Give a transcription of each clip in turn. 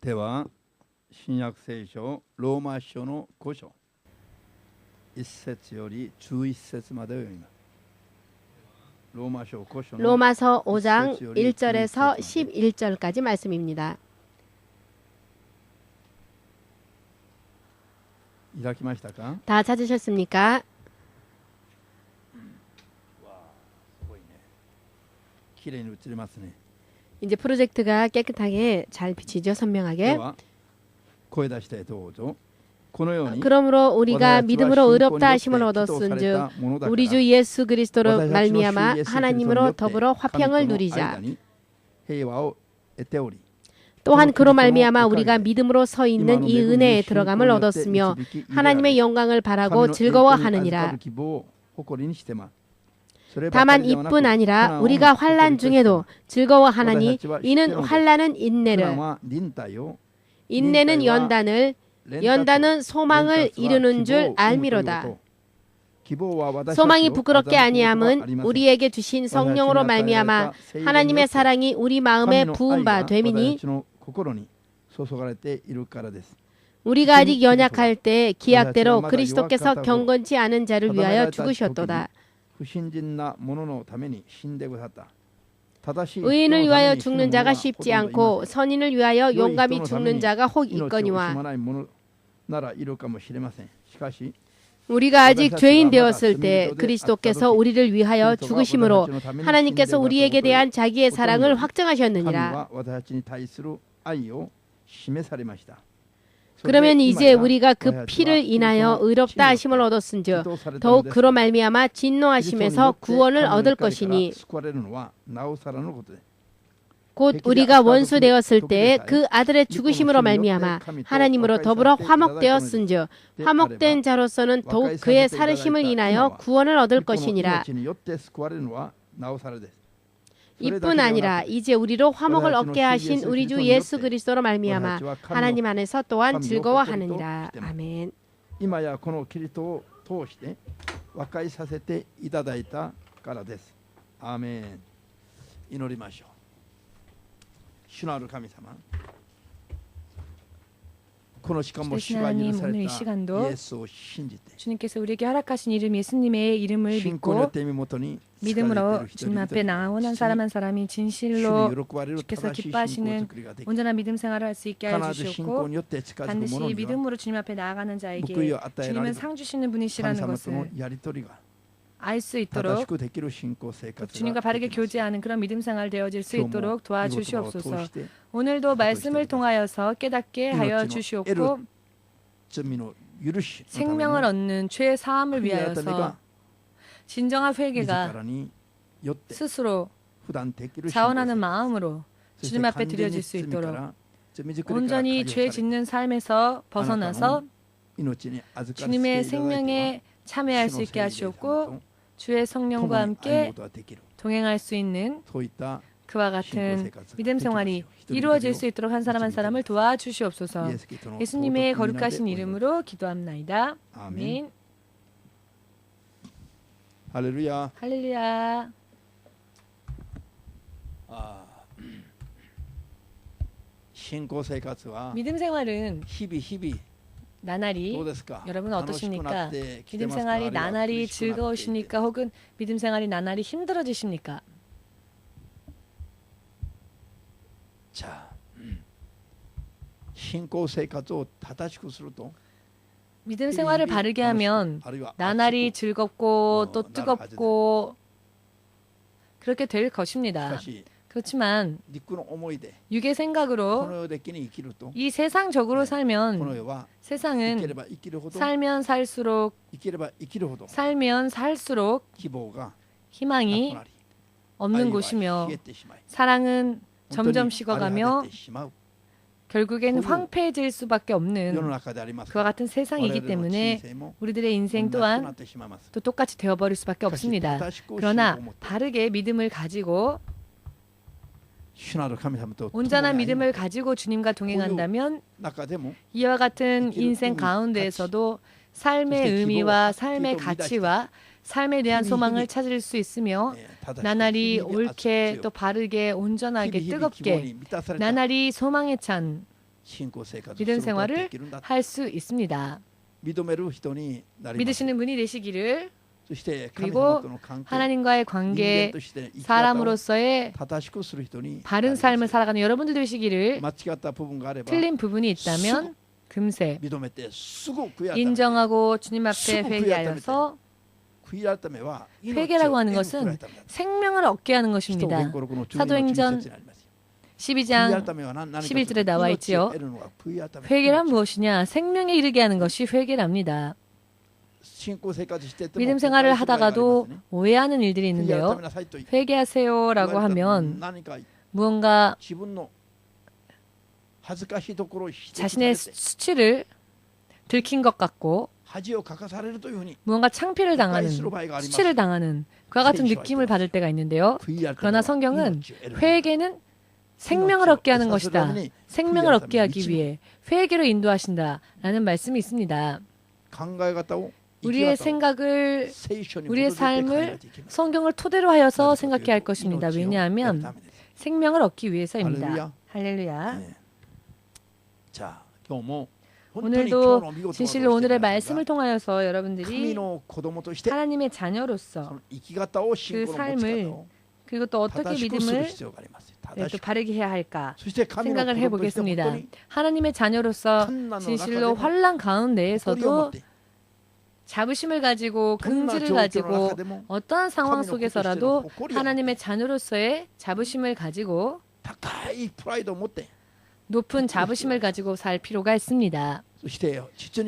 では新約聖書ローマ書の5章1節より11節までを読みます。 로마서 5장 1절에서 11절까지 말씀입니다. 開きましたか? 다 찾으셨습니까? すごいね。綺麗に映りますね。 이제 프로젝트가 깨끗하게 잘 비치죠. 선명하게. では声出してどうぞ。 그러므로 우리가 믿음으로 의롭다 하심을 얻었은즉 우리 주 예수 그리스도로 말미암아 하나님으로 더불어 화평을 누리자. 또한 그로 말미암아 우리가 믿음으로 서 있는 이 은혜에 들어감을 얻었으며 하나님의 영광을 바라고 즐거워하느니라. 다만 이뿐 아니라 우리가 환난 중에도 즐거워하나니 이는 환난은 인내를, 인내는 연단을, 연단은 소망을 이루는 줄 알미로다. 소망이 부끄럽게 아니함은 우리에게 주신 성령으로 말미암아 하나님의 사랑이 우리 마음에 부은 바 됨이니 우리가 아직 연약할 때 기약대로 그리스도께서 경건치 않은 자를 위하여 죽으셨도다. 의인을 위하여 죽는 자가 쉽지 않고 선인을 위하여 용감히 죽는 자가 혹 있거니와 우리가 아직 죄인 되었을 때 그리스도께서 우리를 위하여 죽으심으로 하나님께서 우리에게 대한 자기의 사랑을 확증하셨느니라. 그러면 이제 우리가 그 피를 인하여 의롭다 하심을 얻었은즉 더욱 그로 말미암아 진노하심에서 구원을 얻을 것이니 곧 우리가 원수 되었을 때 그 아들의 죽으심으로 말미암아 하나님으로 더불어 화목되었은즉 화목된 자로서는 더욱 그의 살으심을 인하여 구원을 얻을 것이니라. 이뿐 아니라 이제 우리로 화목을 얻게 하신 우리 주 예수 그리스도로 말미암아 하나님 안에서 또한 즐거워하느니라. 아멘. 今やこのキリストを通して和解させていただいたからです。アーメン。祈りましょう。主なる神様、この時間も主が許されたイエスを信じて 주님께서 우리에게 허락하신 이름 예수님의 이름을 믿고 믿음으로 주님 앞에 나온 사람 한 사람이 진실로 주께서 기뻐하시는 온전한 믿음 생활을 할 수 있게 하여 주셨고 반드시 믿음으로 주님 앞에 나아가는 자에게 주님은 상 주시는 분이시라는 것을 알 수 있도록 주님과 바르게 교제하는 그런 믿음 생활 되어질 수 있도록 도와주시옵소서. 오늘도 말씀을 통하여서 깨닫게 하여 주시옵고 생명을 얻는 죄 사함을 위하여서 진정한 회개가 스스로 자원하는 마음으로 주님 앞에 드려질 수 있도록 온전히 죄 짓는 삶에서 벗어나서 주님의 생명에 참여할 수 있게 하시옵고 주의 성령과 함께 동행할 수 있는 그와 같은 믿음 생활이 이루어질 수 있도록 한 사람 한 사람을 도와주시옵소서. 예수님의 거룩하신 이름으로 기도합나이다. 아멘. 할렐루야. 할렐루야. 믿음 생활은 나날이 여러분 어떠십니까? 믿음 생활이 나날이 즐거우십니까? 혹은 믿음 생활이 나날이 힘들어지십니까? 자, 신고 생활을 다다시고すると 믿음 생활을 바르게 하면 나날이 즐겁고 또 뜨겁고 그렇게 될 것입니다. 그렇지만 육의 생각으로 이 세상적으로 살면 세상은 살면 살수록 희망이 없는 곳이며 사랑은 점점 식어가며 결국엔 황폐해질 수밖에 없는 그와 같은 세상이기 때문에 우리들의 인생 또한 또 똑같이 되어버릴 수밖에 없습니다. 그러나 바르게 믿음을 가지고 온전한 믿음을 가지고 주님과 동행한다면 이와 같은 인생 가운데에서도 삶의 의미와 삶의 가치와 삶에 대한 소망을 찾을 수 있으며 나날이 옳게 또 바르게 온전하게 뜨겁게 나날이 소망에 찬 믿음 생활을 할 수 있습니다. 믿으시는 분이 되시기를. 그리고 하나님과의 관계, 사람으로서의 바른 삶을 살아가는 여러분들 되시기를. 틀린 부분이 있다면 금세 인정하고 주님 앞에 회개하여서, 회개라고 하는 것은 생명을 얻게 하는 것입니다. 사도행전 12장 11절에 나와 있지요. 회개란 무엇이냐? 생명에 이르게 하는 것이 회개랍니다. 믿음 생활을 하다가도 오해하는 일들이 있는데요. 회개하세요라고 하면 무언가 자신의 수치를 들킨 것 같고 무언가 창피를 당하는, 수치를 당하는 그와 같은 느낌을 받을 때가 있는데요. 그러나 성경은 회개는 생명을 얻게 하는 것이다. 생명을 얻게 하기 위해 회개로 인도하신다라는 말씀이 있습니다. 우리의 생각을, 우리의 삶을 성경을 토대로 하여서 생각해야 할 것입니다. 왜냐하면 생명을 얻기 위해서입니다. 할렐루야. 오늘도 진실로 오늘의 말씀을 통하여서 여러분들이 하나님의 자녀로서 그 삶을, 그리고 또 어떻게 믿음을 또 바르게 해야 할까 생각을 해보겠습니다. 하나님의 자녀로서 진실로 환난 가운데에서도 자부심을 가지고, 긍지를 가지고, 어떠한 상황 속에서라도 하나님의 자녀로서의 자부심을 가지고, 높은 자부심을 가지고 살 필요가 있습니다.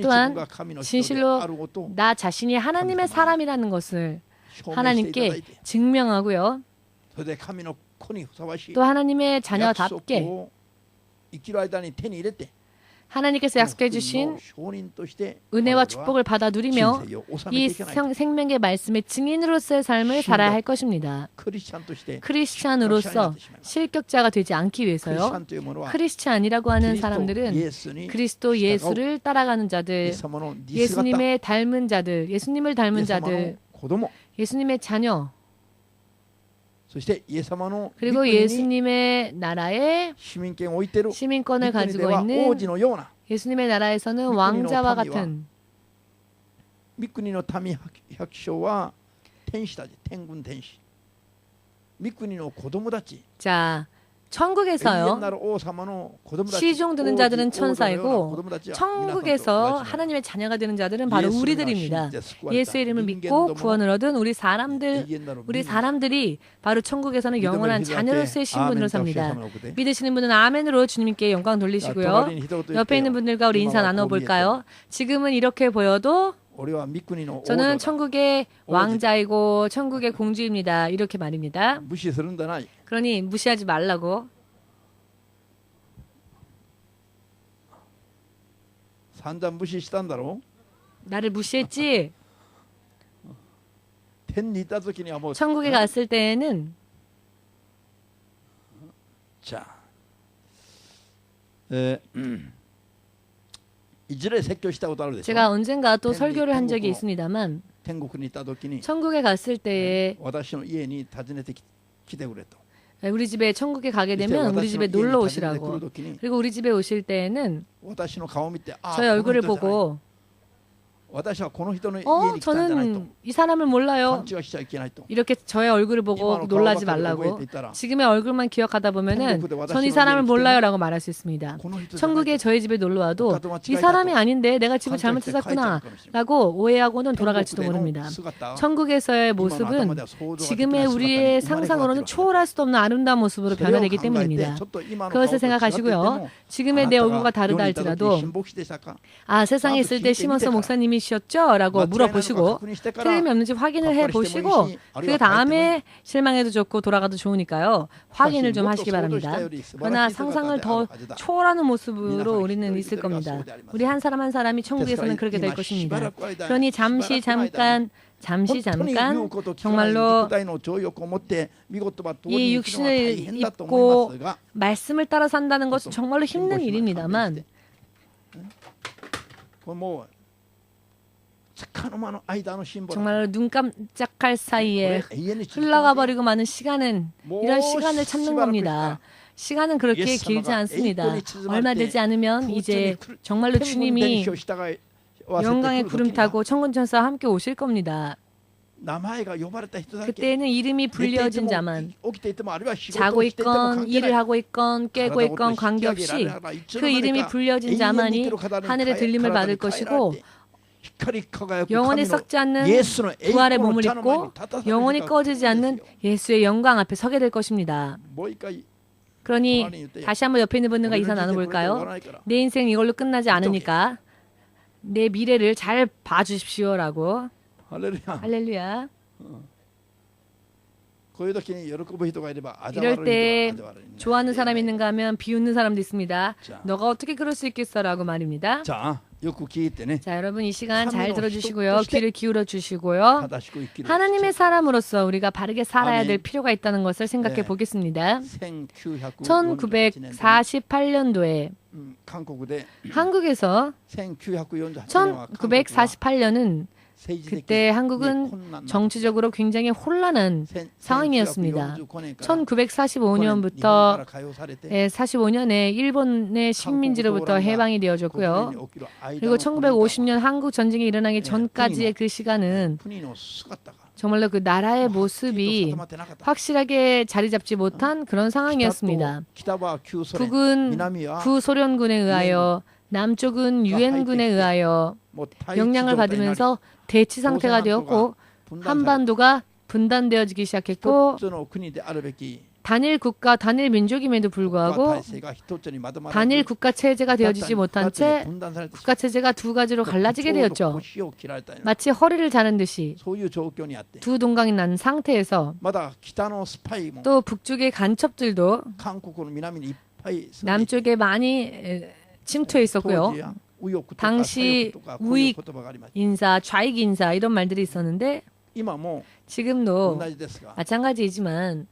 또한 진실로 나 자신이 하나님의 사람이라는 것을 하나님께 증명하고요. 또 하나님의 자녀답게 하나님께서 약속해 주신 은혜와 축복을 받아 누리며 이 생명의 말씀의 증인으로서의 삶을 살아야 할 것입니다. 크리스찬으로서 실격자가 되지 않기 위해서요. 크리스찬이라고 하는 사람들은 그리스도 예수를 따라가는 자들, 예수님의 닮은 자들, 예수님을 닮은 자들, 예수님의 자녀, 그리고 예수님의 나라의 시민권을 가지고 있는, 예수님의 나라에서는 왕자와 같은, 자, 천국에서요, 시종 드는 자들은 천사이고 천국에서 하나님의 자녀가 되는 자들은 바로 우리들입니다. 예수의 이름을 믿고 구원을 얻은 우리 사람들이 바로 천국에서는 영원한 자녀로서의 신분으로 삽니다. 믿으시는 분은 아멘으로 주님께 영광 돌리시고요. 옆에 있는 분들과 우리 인사 나눠볼까요? 지금은 이렇게 보여도 저는 천국의 왕자이고 천국의 공주입니다. 이렇게 말입니다. 그러니 무시하지 말라고. 나를 무시했지? 천국에 갔을 때에는 제가 언젠가 또 설교를 한 적이 있습니다만 천국에 갔을 때에 우리 집에 천국에 가게 되면 우리 집에 놀러 오시라고. 그리고 우리 집에 오실 때에는 저의 얼굴을 보고 저는 이 사람을 몰라요. 이렇게 저의 얼굴을 보고 놀라지 말라고. 지금의 얼굴만 기억하다 보면은 전 이 사람을 몰라요 라고 말할 수 있습니다. 천국에 저희 집에 놀러와도 이 사람이 아닌데 내가 집을 잘못 찾았구나 라고 오해하고는 돌아갈지도 모릅니다. 천국에서의 모습은 지금의 우리의 상상으로는 초월할 수도 없는 아름다운 모습으로 변화되기 때문입니다. 그것을 생각하시고요. 지금의 내 얼굴과 다르다 할지라도 세상에 있을 때 시몬서 목사님이 셨죠? 라고 물어보시고 틀림이 없는지 확인을 해보시고 그 다음에 실망해도 좋고 돌아가도 좋으니까요. 확인을 좀 하시기 바랍니다. 그러나 상상을 더 초월하는 모습으로 우리는 있을 겁니다. 우리 한 사람 한 사람이 천국에서는 그렇게 될 것입니다. 그러니 잠시 잠깐 정말로 이 육신을 입고 말씀을 따라 산다는 것은 정말로 힘든 일입니다만 정말 눈 깜짝할 사이에 흘러가 버리고 마는 시간은 이런 시간을 찾는 겁니다. 시간은 그렇게 길지 않습니다. 얼마 되지 않으면 이제 정말로 주님이 영광의 구름 타고 천군천사와 함께 오실 겁니다. 그때는 이름이 불려진 자만 자고 있건 일을 하고 있건 깨고 있건 관계없이 그 이름이 불려진 자만이 하늘의 들림을 받을 것이고 영원히 썩지 않는 부활의 몸을 입고 영원히 꺼지지 않는 예수의 영광 앞에 서게 될 것입니다. 그러니 다시 한번 옆에 있는 분들과 인사 나눠볼까요? 내 인생 이걸로 끝나지 않으니까 내 미래를 잘 봐주십시오라고. 할렐루야. 이럴 때 좋아하는 사람이 있는가 하면 비웃는 사람도 있습니다. 너가 어떻게 그럴 수 있겠어라고 말입니다. 자, 여러분 이 시간 잘 들어주시고요. 귀를 기울여 주시고요. 하나님의 사람으로서 우리가 바르게 살아야 될 필요가 있다는 것을 생각해 보겠습니다. 1948년도에 한국에서 1948년은 그때 한국은 정치적으로 굉장히 혼란한 상황이었습니다. 1945년부터 45년에 일본의 식민지로부터 해방이 되어졌고요. 그리고 1950년 한국 전쟁이 일어나기 전까지의 그 시간은 정말로 그 나라의 모습이 확실하게 자리 잡지 못한 그런 상황이었습니다. 북은 구소련군에 의하여 남쪽은 유엔군에 의하여 영향을 받으면서 대치 상태가 되었고 한반도가 분단되어지기 시작했고 단일 국가, 단일 민족임에도 불구하고 단일 국가 체제가 되어지지 못한 채 국가 체제가 두 가지로 갈라지게 되었죠. 마치 허리를 자른 듯이 두 동강이 난 상태에서 또 북쪽의 간첩들도 남쪽에 많이 침투해 있었고요. 당시 우익 인사, 좌익 인사 이런 말들이 있었는데 지금도 마찬가지이지만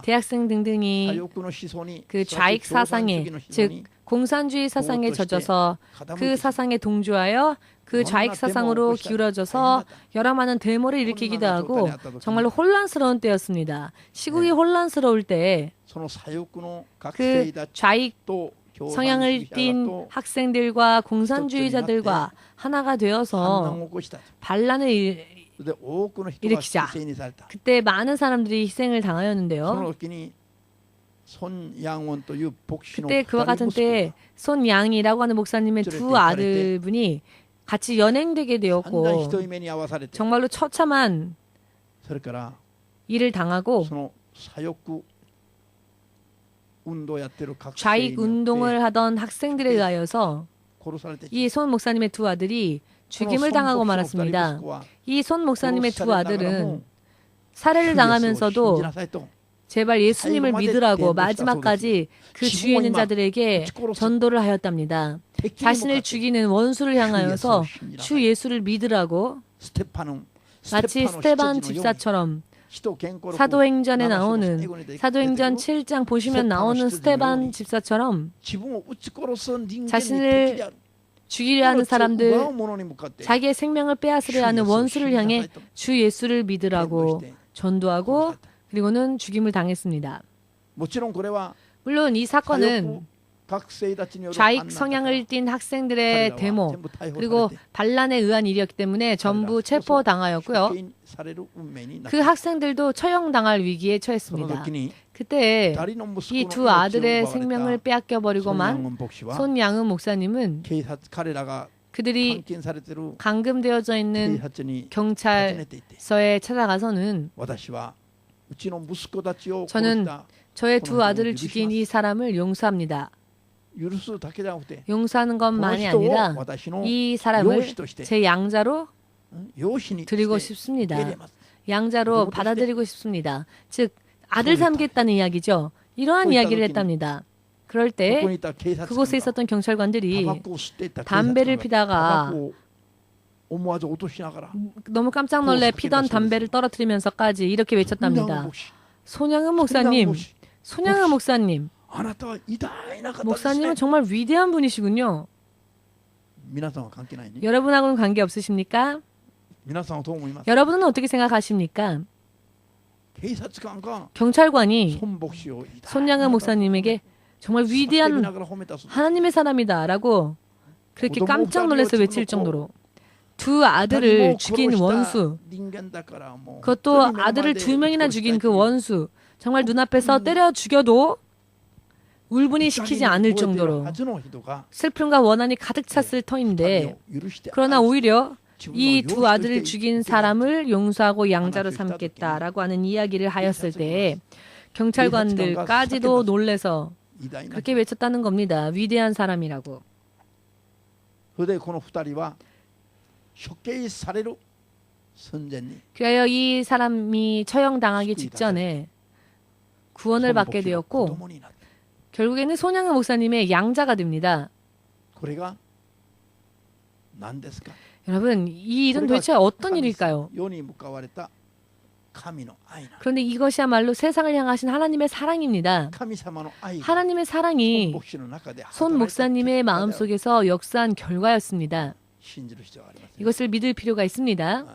대학생 등등이 그 좌익 사상에 즉 공산주의 사상에 젖어서 그 사상에 동조하여 그 좌익 사상으로 기울어져서 여러 많은 데모를 일으키기도 하고 정말로 혼란스러운 때였습니다. 시국이 혼란스러울 때 그 좌익 성향을 띤 학생들과 공산주의자들과 하나가 되어서 반란을 일으키자. 그때 많은 사람들이 희생을 당하였는데요. 그때 그와 같은 때 손양이라고 하는 목사님의 두 아들분이 같이 연행되게 되었고 정말로 처참한 일을 당하고 좌익 운동을 하던 학생들에 의하여서 이 손 목사님의 두 아들이 죽임을 당하고 말았습니다. 이 손 목사님의 두 아들은 살해를 당하면서도 제발 예수님을 믿으라고 마지막까지 그 주위에 있는 자들에게 전도를 하였답니다. 자신을 죽이는 원수를 향하여서 주 예수를 믿으라고 마치 스테반 집사처럼 사도행전에 나오는 사도행전 7장 보시면 나오는 스테반 집사처럼 자신을 죽이려 하는 사람들, 자기의 생명을 빼앗으려 하는 원수를 향해 주 예수를 믿으라고 전도하고 그리고는 죽임을 당했습니다. 물론 이 사건은 좌익 성향을 띤 학생들의 데모 그리고 반란에 의한 일이었기 때문에 전부 체포당하였고요. 그 학생들도 처형당할 위기에 처했습니다. 그때 이 두 아들의 생명을 빼앗겨버리고만 손양은 목사님은 그들이 감금되어져 있는 경찰서에 찾아가서는 저는 저의 두 아들을 죽인 이 사람을 용서합니다. 용서하는 것만이 아니라 이 사람을 제 양자로 드리고 싶습니다. 양자로 받아들이고 싶습니다. 즉 아들 삼겠다는 이야기죠. 이러한 이야기를 했답니다. 그럴 때 그곳에 있었던 경찰관들이 담배를 피다가 너무 깜짝 놀래 피던 담배를 떨어뜨리면서까지 이렇게 외쳤답니다. 손양은 목사님, 손양은 목사님, 목사님은 정말 위대한 분이시군요. 여러분하고는 관계 없으십니까? 여러분은 어떻게 생각하십니까? 경찰관이 손양은 목사님에게 정말 위대한 하나님의 사람이다라고 그렇게 깜짝 놀라서 외칠 정도로 두 아들을 죽인 원수, 그것도 아들을 2명이나 죽인 그 원수, 정말 눈앞에서 때려 죽여도 울분이 식히지 않을 정도로 슬픔과 원한이 가득 찼을 터인데, 그러나 오히려 이 두 아들을 죽인 사람을 용서하고 양자로 삼겠다라고 하는 이야기를 하였을 때 경찰관들까지도 놀래서 그렇게 외쳤다는 겁니다. 위대한 사람이라고. 그리하여 이 사람이 처형당하기 직전에 구원을 받게 되었고 결국에는 손양은 목사님의 양자가 됩니다. 여러분, 이 일은 도대체 어떤 일일까요? 그런데 이것이야말로 세상을 향하신 하나님의 사랑입니다. 하나님의 사랑이 손 목사님의 마음속에서 역사한 결과였습니다. 이것을 믿을 필요가 있습니다.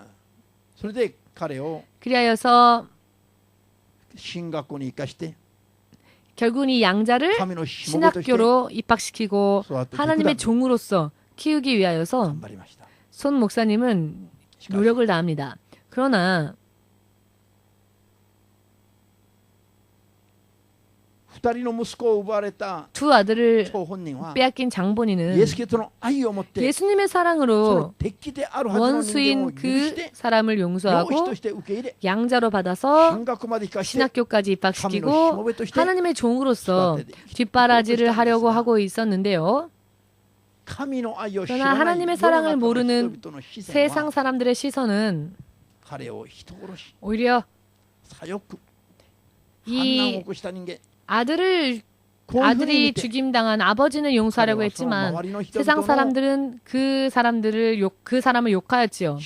그리하여서 결국은 이 양자를 신학교로 입학시키고 하나님의 종으로서 키우기 위하여서 손 목사님은 노력을 다합니다. 그러나 두 아들을 빼앗긴 장본인은 예수님의 사랑으로 원수인 그 사람을 용서하고 양자로 받아서 신학교까지 입학시키고 하나님의 종으로서 뒷바라지를 하려고 하고 있었는데요. 그러나 하나님의 사랑을 모르는 세상 사람들의 시선은 오히려 이 아들이 죽임당한 아버지는 용서하려고 했지만 세상 사람들은 그 사람을 욕하였지요.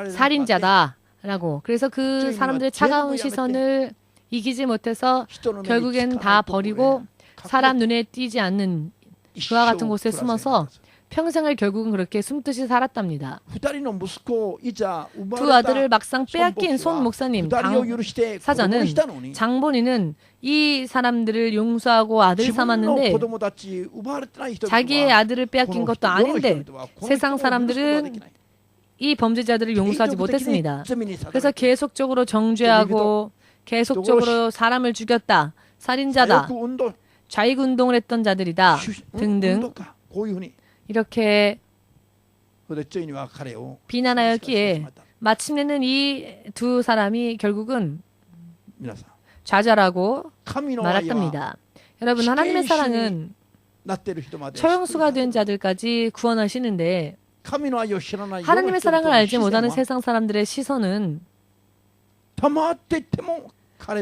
살인자다라고. 그래서 그 사람들의 차가운 시선을 이기지 못해서 결국엔 다 버리고 사람 눈에 띄지 않는 그와 같은 곳에 숨어서 평생을 결국은 그렇게 숨듯이 살았답니다. 두 아들을 막상 빼앗긴 손 목사님 사전은 장본인은 이 사람들을 용서하고 아들 삼았는데 자기의 아들을 빼앗긴 것도 아닌데 세상 사람들은 이 범죄자들을 용서하지 못했습니다. 그래서 계속적으로 정죄하고 계속적으로 사람을 죽였다, 살인자다, 좌익운동을 했던 자들이다 등등 이렇게 비난하였기에 마침내는 이 두 사람이 결국은 좌절하고 말았답니다. 여러분, 하나님의 사랑은 처형수가 된 자들까지 구원하시는데 하나님의 사랑을 알지 못하는 세상 사람들의 시선은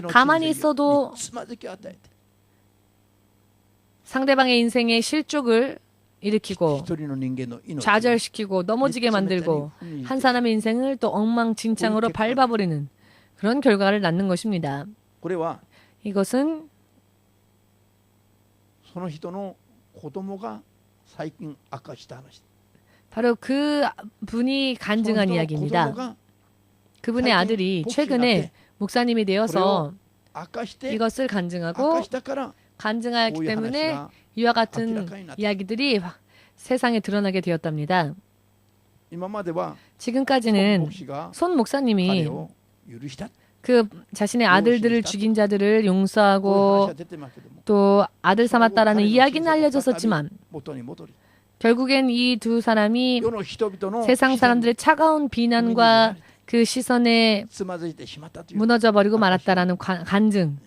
가만히 있어도 상대방의 인생에 실족을 일으키고 좌절시키고 넘어지게 만들고 한 사람의 인생을 또 엉망진창으로 밟아버리는 그런 결과를 낳는 것입니다. 이것은 바로 그 분이 간증한 이야기입니다. 그분의 아들이 최근에 목사님이 되어서 이것을 간증하였기 때문에 이와 같은 이야기들이 세상에 드러나게 되었답니다. 지금까지는 손 목사님이 그 자신의 아들들을 죽인 자들을 용서하고 또 아들 삼았다라는 이야기는 알려졌었지만 결국엔 이 두 사람이 세상 사람들의 차가운 비난과 그 시선에 무너져버리고 말았다라는 간증,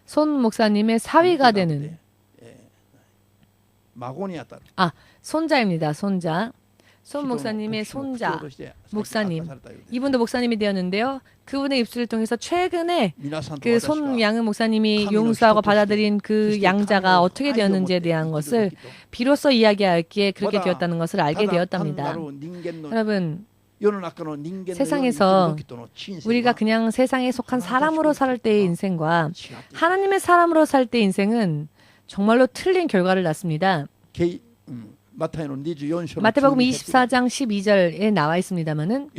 손 목사님의 사위가 되는 손자입니다. 손자. 손 목사님의 손자 목사님, 이분도 목사님이 되었는데요. 그분의 입술을 통해서 최근에 그 손양은 목사님이 용서하고 받아들인 그 양자가 어떻게 되었는지에 대한 것을 비로소 이야기하였기에 그렇게 되었다는 것을 알게 되었답니다. 여러분, 세상에서 우리가 그냥 세상에 속한 사람으로 살 때의 인생과 하나님의 사람으로 살 때의 인생은 정말로 틀린 결과를 낳습니다. 마태복음 24장 12절에 나와 있습니다만은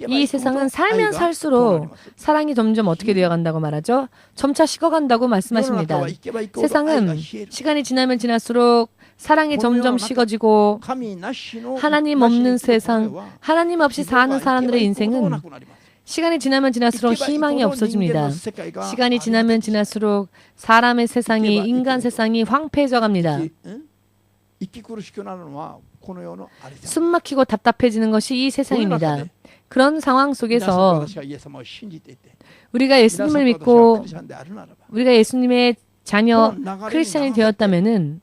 이 세상은 살면 살수록 사랑이 점점 어떻게 되어간다고 말하죠? 점차 식어간다고 말씀하십니다. 세상은 시간이 지나면 지날수록 사랑이 점점 식어지고 하나님 없는 세상, 하나님 없이 사는 사람들의 인생은 시간이 지나면 지날수록 희망이 없어집니다. 시간이 지나면 지날수록 사람의 세상이, 인간 세상이 황폐해져 갑니다. 숨막히고 답답해지는 것이 이 세상입니다. 그런 상황 속에서 우리가 예수님을 믿고 우리가 예수님의 자녀 크리스천이 되었다면은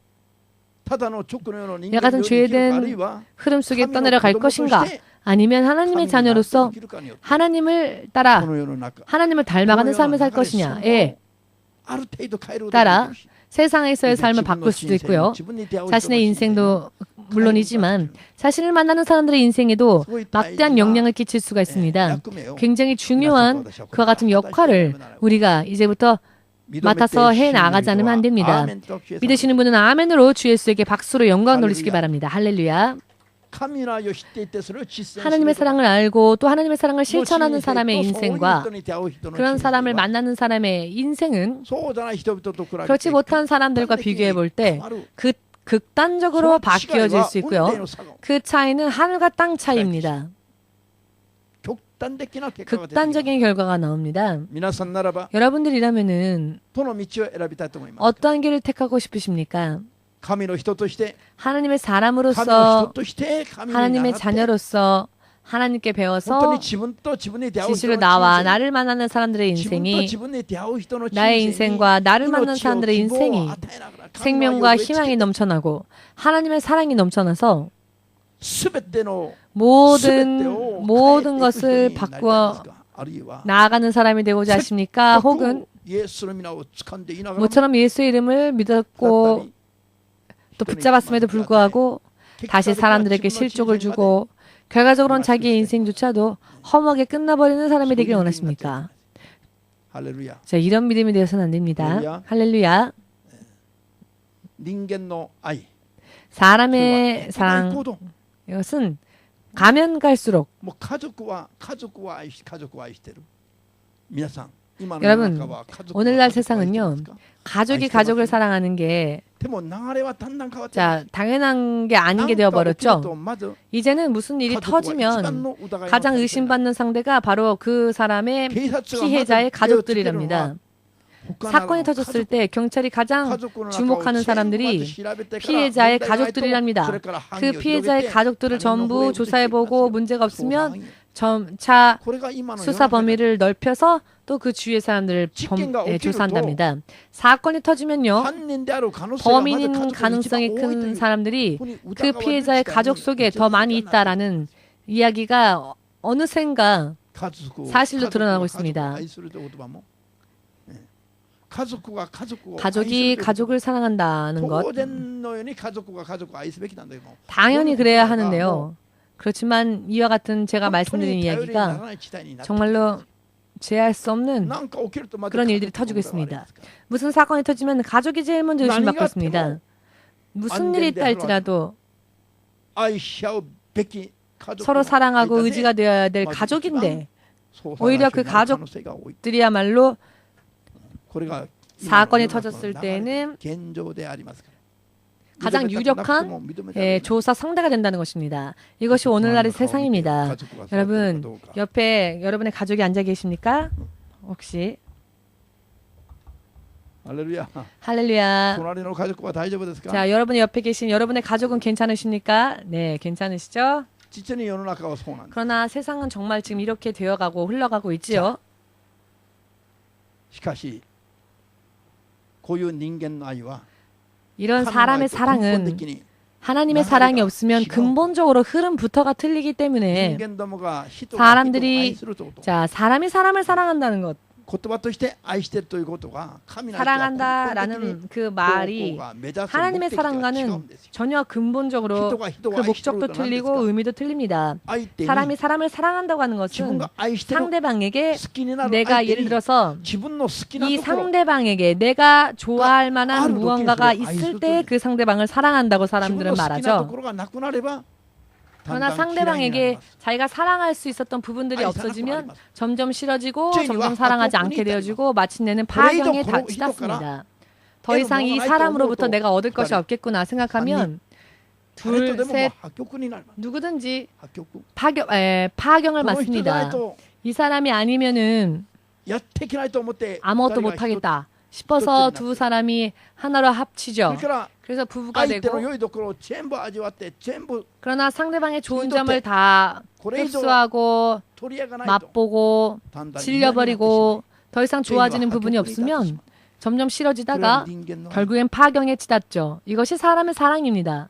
이와 같은 죄된 흐름 속에 떠내려갈 것인가? 아니면 하나님의 자녀로서 하나님을 따라 하나님을 닮아가는 삶을 살 것이냐에 따라 세상에서의 삶을 바꿀 수도 있고요. 자신의 인생도 물론이지만 자신을 만나는 사람들의 인생에도 막대한 영향을 끼칠 수가 있습니다. 굉장히 중요한 그와 같은 역할을 우리가 이제부터 맡아서 해나가지 않으면 안 됩니다. 믿으시는 분은 아멘으로 주 예수에게 박수로 영광 돌리시기 바랍니다. 할렐루야. 하나님의 사랑을 알고 또 하나님의 사랑을 실천하는 사람의 인생과 그런 사람을 만나는 사람의 인생은 그렇지 못한 사람들과 비교해 볼 때 극단적으로 바뀌어질 수 있고요. 그 차이는 하늘과 땅 차이입니다. 극단적인 결과가 나옵니다. 여러분들이라면은 어떠한 길을 택하고 싶으십니까? 하나님의 사람으로서 하나님의 자녀로서 하나님께 배워서 진실로 나와 나를 만나는 사람들의 인생이 나의 인생과 나를 만나는 사람들의 인생이 생명과 희망이 넘쳐나고 하나님의 사랑이 넘쳐나서 모든 것을 바꾸어 나아가는 사람이 되고자 하십니까? 혹은 모처럼 예수의 이름을 믿었고 또 붙잡았음에도 불구하고 다시 사람들에게 실족을 주고 결과적으로는 자기의 인생조차도 허무하게 끝나버리는 사람이 되길 원하십니까? 자, 이런 믿음이 되어서는 안 됩니다. 할렐루야. 사람의 사랑, 이것은 가면 갈수록 여러분, 오늘날 세상은요, 가족이 가족을 사랑하는 게 자, 당연한 게 아닌 게 되어버렸죠. 이제는 무슨 일이 터지면 가장 의심받는 상대가 바로 그 사람의 피해자의 가족들이랍니다. 사건이 터졌을 때 경찰이 가장 주목하는 사람들이 피해자의 가족들이랍니다. 그 피해자의 가족들을 전부 조사해보고 문제가 없으면 점차 수사 범위를 넓혀서 또 그 주위의 사람들을 조사한답니다. 사건이 터지면요, 범인인 가능성이 큰 사람들이 그 피해자의 가족 속에 더 많이 있다라는 이야기가 어느샌가 사실로 드러나고 있습니다. 가족이 가족을 사랑한다는 것 당연히 그래야 하는데요. 그렇지만 이와 같은 제가 말씀드린 이야기가 정말로 제할 수 없는 그런 일들이 터지고 있습니다. 무슨 사건이 터지면 가족이 제일 먼저 의심받고 있습니다. 무슨 일이 있다 할지라도 서로 사랑하고 의지가 되어야 될 가족인데 오히려 그 가족들이야말로 사건이 터졌을 때는 가장 유력한 조사 상대가 된다는 것입니다. 이것이 오늘날의 세상입니다. 여러분, 옆에 여러분의 가족이 앉아 계십니까? 혹시? 할렐루야. 자, 여러분의 옆에 계신 여러분의 가족은 괜찮으십니까? 네, 괜찮으시죠? 그러나 세상은 정말 지금 이렇게 되어가고 흘러가고 있지요. 이런 사람의 사랑은 하나님의 사랑이 없으면 근본적으로 흐름부터가 틀리기 때문에 사람들이 사람이 사람을 사랑한다는 것, 사랑한다라는 그 말이 하나님의 사랑과는 전혀 근본적으로 그 목적도 틀리고 의미도 틀립니다. 사람이 사람을 사랑한다고 하는 것은 상대방에게 내가 예를 들어서 이 상대방에게 내가 좋아할 만한 무언가가 있을 때 그 상대방을 사랑한다고 사람들은 말하죠. 그러나 상대방에게 자기가 사랑할 수 있었던 부분들이 없어지면 점점 싫어지고 점점 사랑하지 않게 되어지고 마침내는 파경에 치닫습니다. 더 이상 이 사람으로부터 내가 얻을 것이 없겠구나 생각하면 둘, 셋 누구든지 파경을 맞습니다. 이 사람이 아니면은 아무것도 못하겠다 싶어서 두 사람이 하나로 합치죠. 그래서 부부가 되고 그러나 상대방의 좋은 점을 다 흡수하고 맛보고 질려버리고 더 이상 좋아지는 부분이 없으면 점점 싫어지다가 결국엔 파경에 치닫죠. 이것이 사람의 사랑입니다.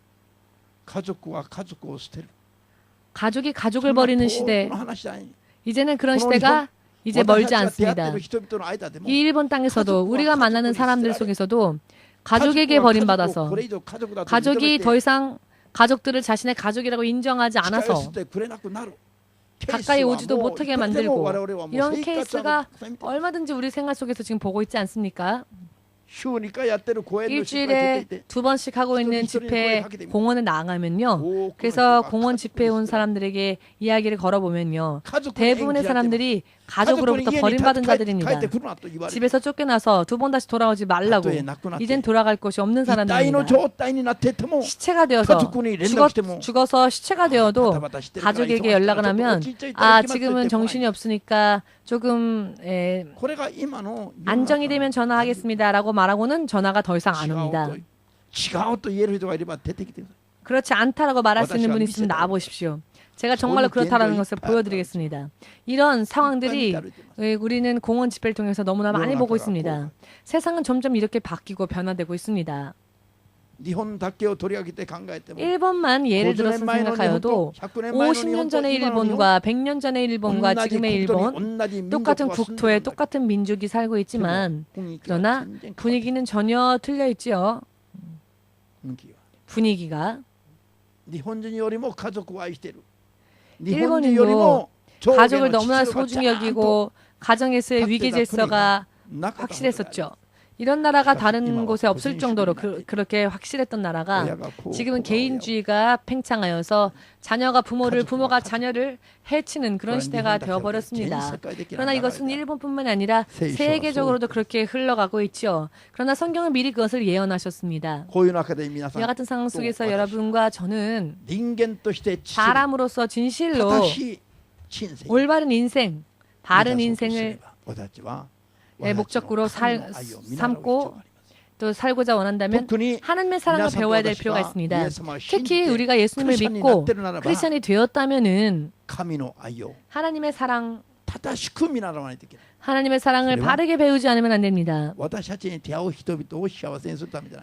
가족이 가족을 버리는 시대, 이제는 그런 시대가 이제 멀지 않습니다. 이 일본 땅에서도 우리가 만나는 사람들 속에서도 가족에게 버림받아서 가족이 더 이상 가족들을 자신의 가족이라고 인정하지 않아서 가까이 오지도 못하게 만들고 이런 케이스가 얼마든지 우리 생활 속에서 지금 보고 있지 않습니까? 일주일에 2번씩 하고 있는 집회 공원에 나가면요. 그래서 공원 집회에 온 사람들에게 이야기를 걸어보면요. 대부분의 사람들이 가족으로부터 버림받은 자들입니다. 집에서 쫓겨나서 2번 다시 돌아오지 말라고 이젠 돌아갈 곳이 없는 사람들입니다. 시체가 되어서 죽어서 시체가 되어도 가족에게 연락을 하면 지금은 정신이 없으니까 조금 안정이 되면 전화하겠습니다 라고 말하고는 전화가 더 이상 안 옵니다. 그렇지 않다라고 말할 수 있는 분이 있으면 나와보십시오. 제가 정말로 그렇다라는 것을 보여드리겠습니다. 이런 상황들이 우리는 공원 집회를 통해서 너무나 많이 보고 있습니다. 세상은 점점 이렇게 바뀌고 변화되고 있습니다. 일본만 예를 들어서 생각하여도 50년 전의 일본과 100년 전의 일본과 지금의 일본 똑같은 국토에 똑같은 민족이 살고 있지만 그러나 분위기는 전혀 틀려 있지요. 분위기가 일본인도 가족을 너무나 소중히 여기고 가정에서의 위계 질서가 확실했었죠. 이런 나라가 다른 곳에 없을 정도로 그렇게 확실했던 나라가 지금은 개인주의가 팽창하여서 자녀가 부모를, 부모가 자녀를 해치는 그런 시대가 되어버렸습니다. 그러나 이것은 일본뿐만 아니라 세계적으로도 그렇게 흘러가고 있죠. 그러나 성경은 미리 그것을 예언하셨습니다. 이와 같은 상황 속에서 여러분과 저는 사람으로 진실로 올바른 인생, 바른 인생을 목적으로 삼고 또 살고자 원한다면 하나님의 사랑을 배워야 될 필요가 있습니다. 특히 우리가 예수님을 믿고 크리스천이 되었다면은 하나님의 사랑, 하나님의 사랑을 바르게 배우지 않으면 안 됩니다.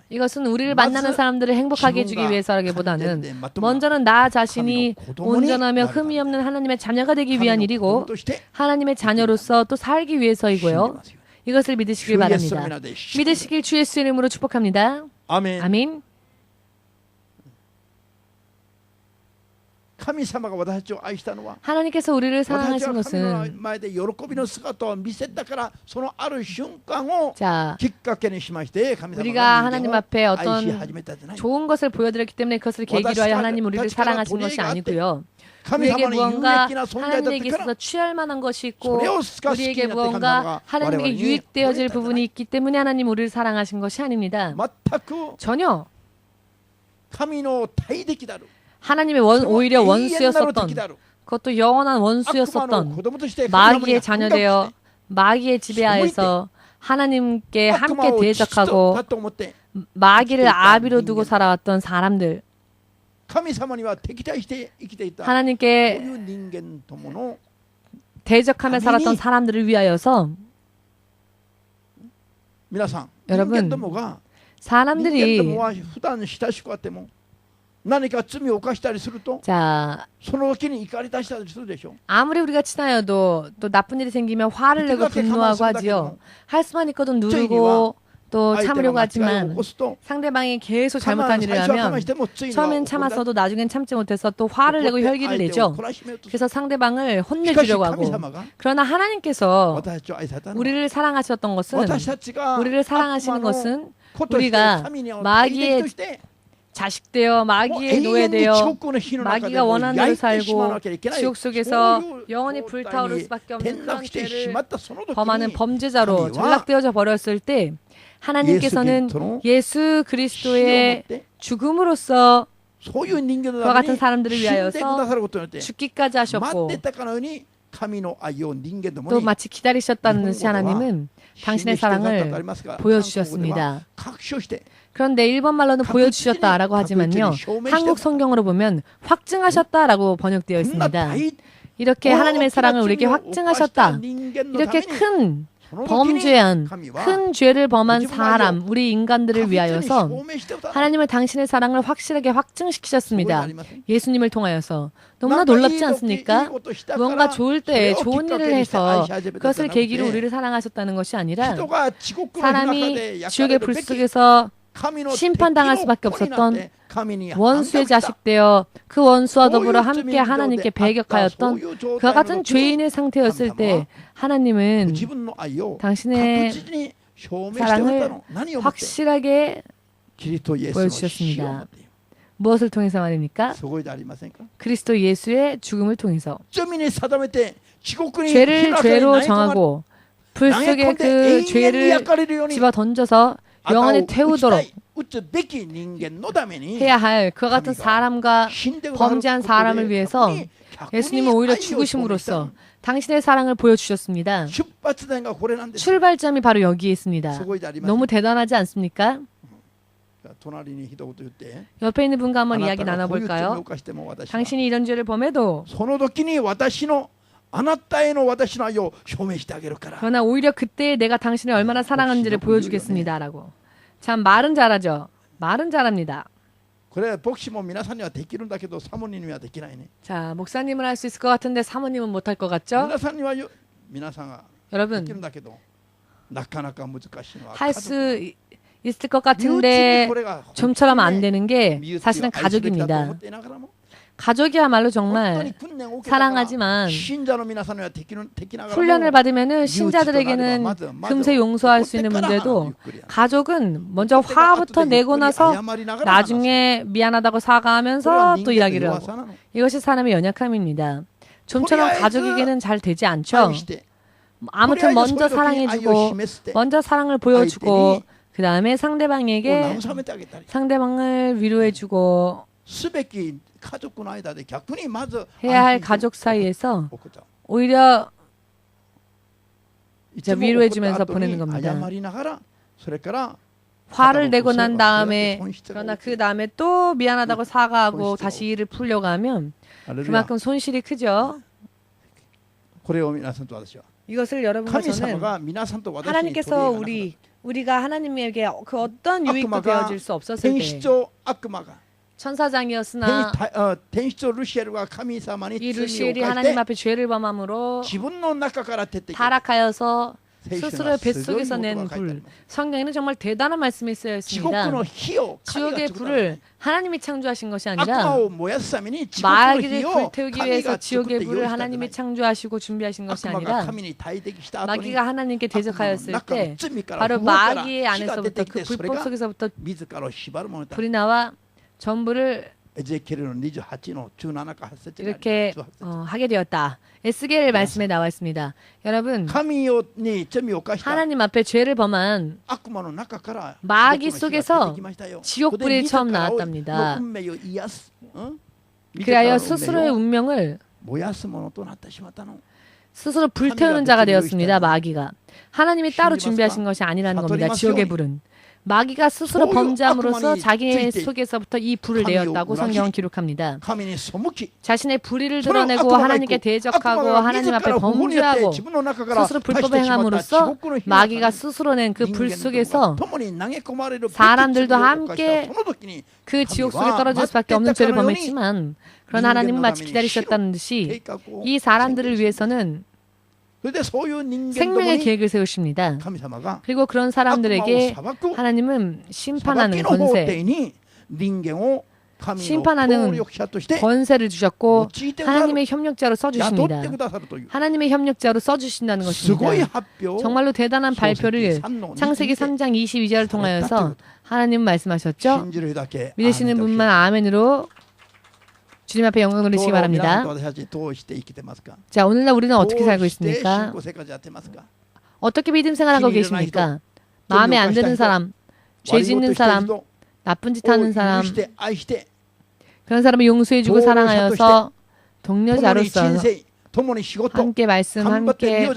이것은 우리를 만나는 사람들을 행복하게 해주기 위해서라기보다는 먼저는 나 자신이 온전하며 흠이 없는 하나님의 자녀가 되기 위한 일이고 하나님의 자녀로서 또 살기 위해서이고요. 이것을 믿으시길 바랍니다. 믿으시길 주 예수 이름으로 축복합니다. 아멘. 아멘. 하나님께서 우리를 사랑하신 것은 우리가 하나님 앞에 어떤 좋은 것을 보여드렸기 때문에 그것을 계기로 하여 하나님 우리를 사랑하신 것이 아니고요. 우리에게 무언가 하나님에게 있어서 취할 만한 것이 있고 우리에게 무언가 하나님에게 유익되어질 부분이 있기 때문에 하나님 우리를 사랑하신 것이 아닙니다. 전혀 하나님의 오히려 원수였었던, 그것도 영원한 원수였었던 마귀의 자녀되어 마귀의 지배하에서 하나님께 함께 대적하고 마귀를 아비로 두고 살아왔던 사람들, 하나님께 대적하며 살았던 사람들을 위하여서 여러분, 사람들이 자, 아무리 우리가 친하여도 또 나쁜 일이 생기면 화를 내고 분노하고 하지요. 할 수만 있거든 누르고 또 참으려고 하지만 상대방이 계속 잘못한 일을 하면 처음엔 참았어도 나중엔 참지 못해서 또 화를 내고 혈기를 내죠. 그래서 상대방을 혼내주려고 하고, 그러나 하나님께서 우리를 사랑하셨던 것은, 우리를 사랑하시는 것은 우리가 마귀의 자식 되어 마귀의 노예 되어 마귀가 원하는 대로 살고 지옥 속에서 영원히 불타오를 수밖에 없는 그런 죄를 범하는 범죄자로 전락되어져 버렸을 때, 하나님께서는 예수 그리스도의 죽음으로써 그와 같은 사람들을 위하여서 죽기까지 하셨고, 또 마치 기다리셨다는 듯이 하나님은 당신의 사랑을 보여주셨습니다. 그런데 일본 말로는 보여주셨다라고 하지만요, 한국 성경으로 보면 확증하셨다라고 번역되어 있습니다. 이렇게 하나님의 사랑을 우리에게 확증하셨다. 이렇게 큰 범죄한, 큰 죄를 범한 사람, 우리 인간들을 위하여서 하나님은 당신의 사랑을 확실하게 확증시키셨습니다. 예수님을 통하여서. 너무나 놀랍지 않습니까? 무언가 좋을 때 좋은 일을 해서 그것을 계기로 우리를 사랑하셨다는 것이 아니라, 사람이 지옥의 불 속에서 심판당할 수밖에 없었던 원수의 자식 되어 그 원수와 더불어 함께 하나님께 배격하였던 그와 같은 죄인의 상태였을 때, 하나님은 당신의 사랑을 확실하게 보여주셨습니다. 무엇을 통해서 말입니까? 그리스도 예수의 죽음을 통해서. 죄를 죄로 정하고 불 속에 그 죄를 집어 던져서 영원히 태우도록 해야 할 그와 같은 사람과 범죄한 사람을 위해서 예수님은 오히려 죽으심으로써 당신의 사랑을 보여주셨습니다. 출발점이 바로 여기에 있습니다. 너무 대단하지 않습니까? 옆에 있는 분과 한번 이야기 나눠볼까요? 당신이 이런 죄를 범해도 그러나 오히려 그때 내가 당신을 얼마나 사랑하는지를 보여주겠습니다 라고. 참 말은 잘하죠. 말은 잘합니다. 자, 목사님은 할 수 있을 것 같은데 사모님은 못할 것 같죠? 여러분, 할 수 있을 것 같은데 좀처럼 안 되는 게 사실은 가족입니다. 가족이야말로 정말 사랑하지만 훈련을 받으면은 신자들에게는 금세 용서할 수 있는 문제도, 가족은 먼저 화부터 내고 나서 나중에 미안하다고 사과하면서 또 이야기를 하고, 이것이 사람의 연약함입니다. 좀처럼 가족에게는 잘 되지 않죠. 아무튼 먼저 사랑해주고 먼저 사랑을 보여주고 그 다음에 상대방에게 상대방을 위로해주고 해야 할 가족 사이에서 오히려 위로해주면서 보내는 겁니다. 화를 내고 난 다음에, 그러나 그 다음에 또 미안하다고 사과하고 다시 일을 풀려고 하면 그만큼 손실이 크죠. 이것을 여러분께서는 하나님께서 우리가 하나님에게 그 어떤 유익도 되어질 수 없었을 때, 천사장이었으나 이 루시엘이 하나님 앞에 죄를 범함으로 타락하여서 스스로의 뱃속에서 낸 불. 성경에는 정말 대단한 말씀이 쓰여 있습니다. 지옥의 불을 하나님이 창조하신 것이 아니라 마귀를 불태우기 위해서 지옥의 불을 하나님이 창조하시고 준비하신 것이 아니라, 마귀가 하나님께 대적하였을 때 바로 마귀의 안에서부터, 그 불법 속에서부터 불이 나와 전부를 이렇게 하게 되었다. 에스겔 말씀에 나와 있습니다. 여러분, 하나님 앞에 죄를 범한 마귀 속에서 지옥불이 처음 나왔답니다. 그리하여 스스로의 운명을 스스로 불태우는 자가 되었습니다. 마귀가 하나님이 따로 준비하신 것이 아니라는 겁니다. 지옥의 불은 마귀가 스스로 범죄함으로써 자기 속에서부터 이 불을 내었다고 성경은 기록합니다. 자신의 불의를 드러내고 하나님께 대적하고 하나님 앞에 범죄하고 스스로 불법을 행함으로써 마귀가 스스로 낸 그 불 속에서 사람들도 함께 그 지옥 속에 떨어질 수밖에 없는 죄를 범했지만 그러나 하나님은 마치 기다리셨다는 듯이 이 사람들을 위해서는 생명의 계획을 세우십니다. 그리고 그런 사람들에게 하나님은 심판하는 권세, 심판하는 권세를 주셨고 하나님의 협력자로 써주십니다. 하나님의 협력자로 써주신다는 것입니다. 정말로 대단한 발표를 창세기 3장 22절을 통하여서 하나님은 말씀하셨죠. 믿으시는 분만 아멘으로 주님 앞에 영광 돌리시기 바랍니다. 자, 오늘날 우리는 어떻게 살고 있습니까? 어떻게 믿음 생활하고 계십니까? 마음에 안 드는 사람, 죄 짓는 사람, 나쁜 짓 하는 사람, 그런 사람을 용서해주고 사랑하여서 동료자로서 함께 말씀, 함께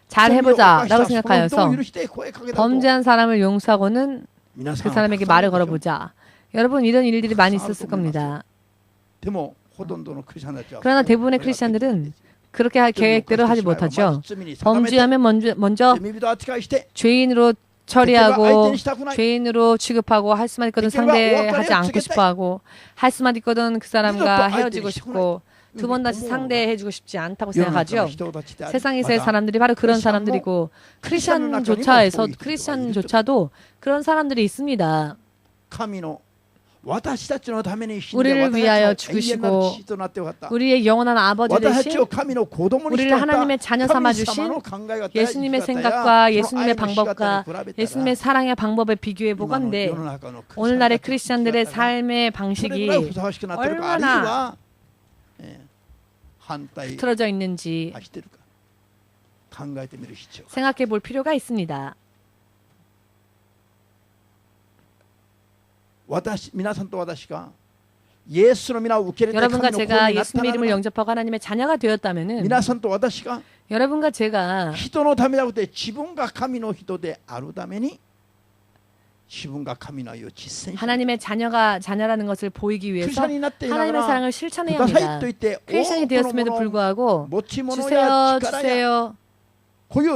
잘 해보자 라고 생각하여서 범죄한 사람을 용서하고는 그 사람에게 말을 걸어보자. 여러분, 이런 일들이 많이 있었을 겁니다. 그러나 대부분의 크리스찬들은 그렇게 할 계획대로 하지 못하죠. 범죄하면 먼저 죄인으로 처리하고 죄인으로 취급하고 할 수만 있거든 상대하지 않고 싶어하고 할 수만 있거든 그 사람과 헤어지고 싶고 두 번 다시 상대해주고 싶지 않다고 생각하죠. 세상에서의 사람들이 바로 그런 사람들이고 크리스찬조차도 그런 사람들이 있습니다. 우리를 위하여 죽으시고 우리의 영원한 아버지 되신 우리를 하나님의 자녀 삼아주신 예수님의 생각과 예수님의 방법과 예수님의 사랑의 방법에 비교해 보건대 오늘날의 크리스찬들의 삶의 방식이 얼마나 틀어져 있는지 생각해 볼 필요가 있습니다. 여러분과 제가 예수님의 이름을 영접하고 하나님의 자녀가 되었다면은 여러분과 제가 하나님의 자녀라는 것을 보이기 위해서 하나님의 사랑을 실천해야 합니다. 크리스천이 되었음에도 불구하고 주세요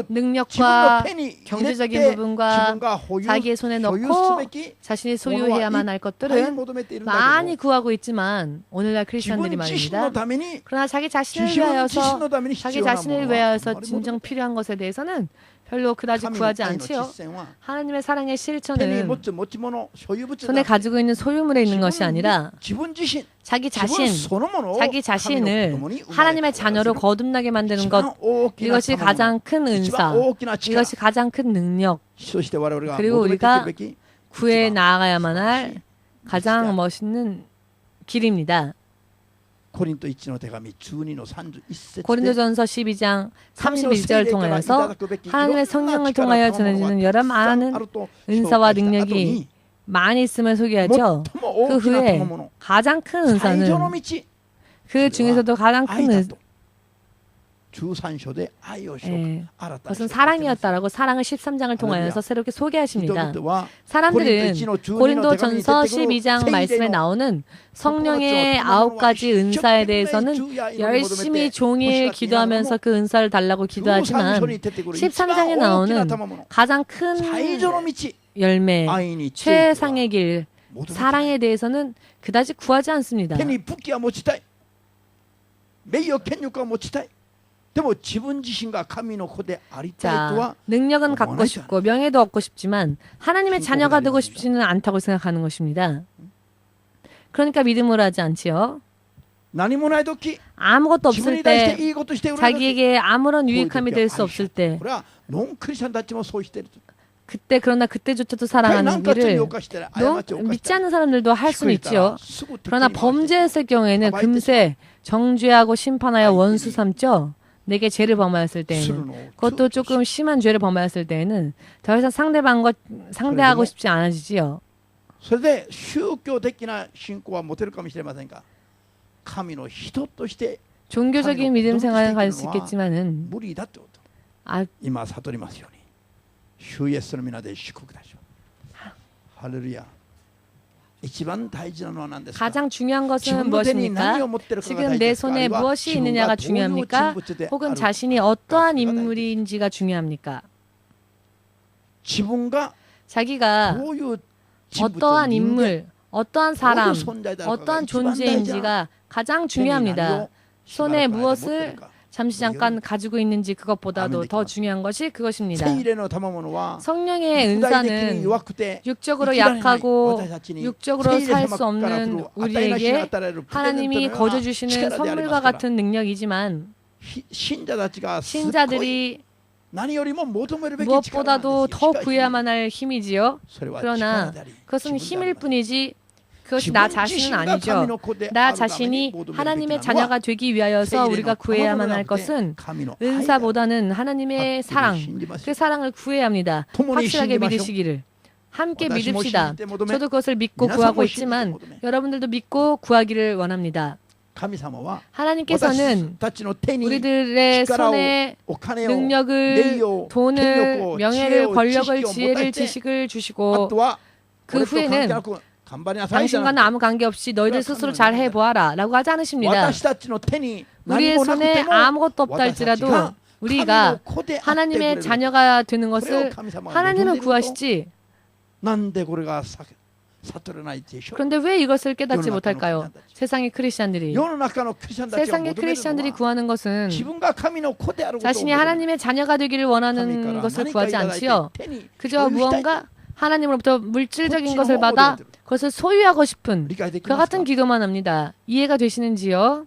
능력과 경제적인 부분과 자기의 손에 넣고 자신이 소유해야만 할 것들은 많이 구하고 있지만 오늘날 크리스천들이 말입니다. 그러나 자기 자신을 위하여서 진정 필요한 것에 대해서는 별로 그다지 구하지 않지요. 하나님의 사랑의 실천은 손에 가지고 있는 소유물에 있는 것이 아니라 자기 자신을 하나님의 자녀로 거듭나게 만드는 것, 이것이 가장 큰 은사, 이것이 가장 큰 능력, 그리고 우리가 구해 나아가야만 할 가장 멋있는 길입니다. 고린도전서 12장 31절을 통하여서 하나님의 성령을 통하여 전해지는 여러 많은 은사와 능력이 많이 있음을 소개하죠. 그 후에 가장 큰 은사는 그 중에서도 가장 큰 그것은 사랑이었다라고 사랑을 13장을 통하여서 새롭게 소개하십니다. 사람들은 고린도전서 12장 말씀에 나오는 성령의 9가지 은사에 대해서는 열심히 종일 기도하면서 그 은사를 달라고 기도하지만 13장에 나오는 가장 큰 열매, 최상의 길, 사랑에 대해서는 그다지 구하지 않습니다. 자, 능력은 갖고 싶고 명예도 얻고 싶지만 하나님의 자녀가 되고 싶지는 않다고 생각하는 것입니다. 그러니까 믿음을 하지 않지요. 아무것도 없을 때, 자기에게 아무런 유익함이 될 수 없을 때, 그러나 그때조차도 사랑하는 길을 믿지 않는 사람들도 할 수는 있지요. 그러나 범죄했을 경우에는 금세 정죄하고 심판하여 원수 삼죠. 내게 죄를 범하였을 때에는, 그것도 조금 심한 죄를 범하였을 때에는 더 이상 상대하고 싶지 않아지지요. 종교적인 믿음 생활을 가질 수 있겠지만은 主イエスの皆で祝福いたします。ハレルヤ。 가장 중요한 것은 무엇입니까? 지금 내 손에 무엇이 있느냐가 중요합니까? 혹은 자신이 어떠한 인물인지가 중요합니까? 자기가 어떠한 인물, 어떠한 사람, 어떠한 존재인지가 가장 중요합니다. 손에 무엇을 잠시 잠깐 가지고 있는지 그것보다도 더 중요한 것이 그것입니다. 성령의 은사는 육적으로 약하고 육적으로 살 수 없는 우리에게 하나님이 거저 주시는 선물과 같은 능력이지만 신자들이 무엇보다도 더 구해야만 할 힘이지요. 그러나 그것은 힘일 뿐이지 그것이 나 자신은 아니죠. 나 자신이 하나님의 자녀가 되기 위하여서 우리가 구해야만 할 것은 은사보다는 하나님의 사랑, 그 사랑을 구해야 합니다. 확실하게 믿으시기를. 함께 믿읍시다. 저도 그것을 믿고 구하고 있지만 여러분들도 믿고 구하기를 원합니다. 하나님께서는 우리들의 손에 능력을, 돈을, 명예를, 권력을, 지혜를, 지식을 주시고 그 후에는 당신과는 아무 관계없이 너희들 스스로 잘 해보아라 라고 하지 않으십니다. 우리의 손에 아무것도 없다 할지라도 우리가 하나님의 자녀가 되는 것을 하나님은 구하시지. 그런데 왜 이것을 깨닫지 못할까요? 세상의 크리스찬들이 구하는 것은 자신이 하나님의 자녀가 되기를 원하는 것을 구하지 않지요. 그저 무언가 하나님으로부터 물질적인 것을 받아 그것을 소유하고 싶은 그와 같은 기도만 합니다. 이해가 되시는지요?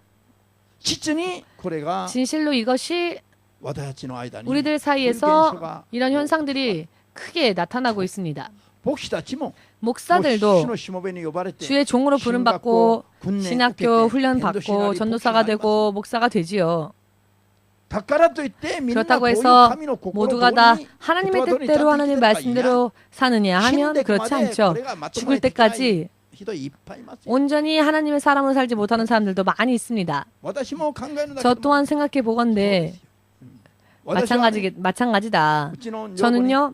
진실로 이것이 우리들 사이에서 이런 현상들이 크게 나타나고 있습니다. 목사들도 주의 종으로 부름받고 신학교 훈련받고 전도사가 되고 목사가 되지요. 그렇다고 해서 모두가 다 하나님의 뜻대로 하나님의 말씀대로 사느냐 하면 그렇지 않죠. 죽을 때까지 온전히 하나님의 사람으로 살지 못하는 사람들도 많이 있습니다. 저 또한 생각해 보건대 마찬가지다. 저는요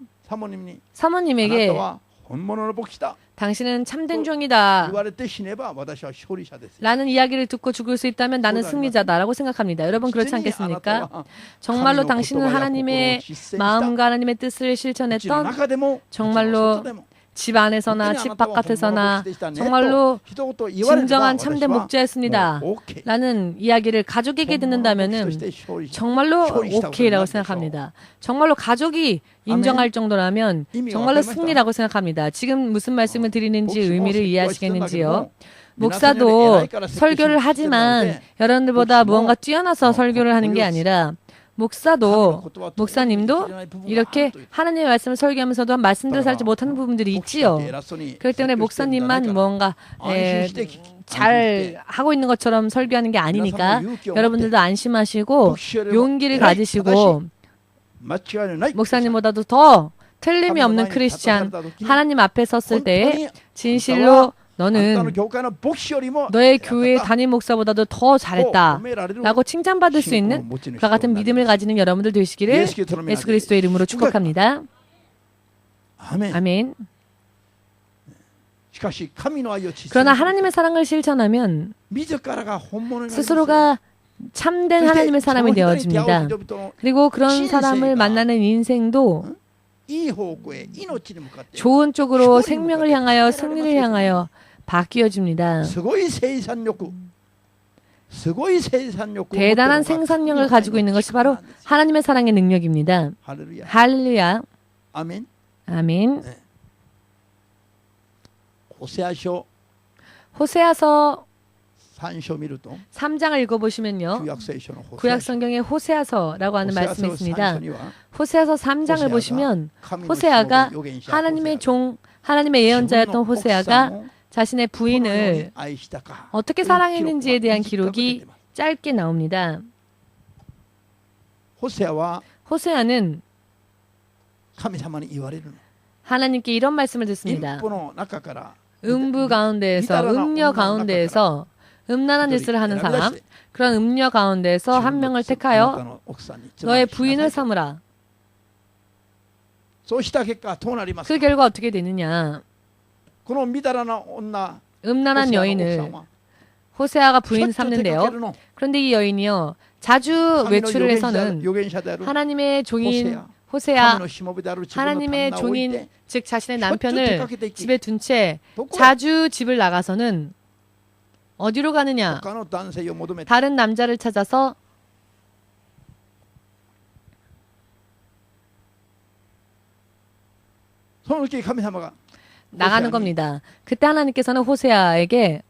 사모님에게 당신은 참된 종이다 라는 이야기를 듣고 죽을 수 있다면 나는 승리자다 라고 생각합니다. 여러분 그렇지 않겠습니까? 정말로 당신은 하나님의 마음과 하나님의 뜻을 실천했던 정말로 집 안에서나 집 바깥에서나 정말로 진정한 참된 목자였습니다 라는 이야기를 가족에게 듣는다면 정말로 오케이라고 생각합니다. 정말로 가족이 인정할 정도라면 정말로 승리라고 생각합니다. 지금 무슨 말씀을 드리는지 의미를 이해하시겠는지요? 목사도 설교를 하지만 여러분들보다 무언가 뛰어나서 설교를 하는 게 아니라 목사님도 이렇게 하나님의 말씀을 설교하면서도 말씀대로 살지 못하는 부분들이 있지요. 그렇기 때문에 목사님만 뭔가 잘 하고 있는 것처럼 설교하는 게 아니니까 여러분들도 안심하시고 용기를 가지시고 목사님보다도 더 틀림이 없는 크리스찬 하나님 앞에 섰을 때 진실로 너는 너의 교회 담임 목사보다도 더 잘했다 라고 칭찬받을 수 있는 그와 같은 믿음을 가지는 여러분들 되시기를 예수 그리스도의 이름으로 축복합니다. 아멘. 그러나 하나님의 사랑을 실천하면 스스로가 참된 하나님의 사람이 되어집니다. 그리고 그런 사람을 만나는 인생도 좋은 쪽으로 생명을 향하여 승리를 향하여 바뀌어집니다. 대단한 생산력을 가지고 있는 것이 바로 하나님의 사랑의 능력입니다. 할렐루야. 아멘. 호세아서 3장을 읽어보시면요. 구약성경에 호세아서라고 하는 말씀이 있습니다. 호세아서 3장을 보시면 호세아가 하나님의 종, 하나님의 예언자였던 호세아가 자신의 부인을 어떻게 사랑했는지에 대한 기록이 짧게 나옵니다. 호세아는 하나님께 이런 말씀을 듣습니다. 음부 가운데에서, 음녀 가운데에서 음란한 짓을 하는 사람, 그런 음녀 가운데에서 한 명을 택하여 너의 부인을 삼으라. 그 결과 어떻게 되느냐? 음란한 여인을 호세아가 부인 삼는데요. 그런데 이 여인이요, 자주 외출을 해서는 하나님의 종인 호세아, 하나님의 종인 즉 자신의 남편을 집에 둔 채 자주 집을 나가서는 어디로 가느냐? 다른 남자를 찾아서 나가는 겁니다. 그때 하나님께서는 호세아에게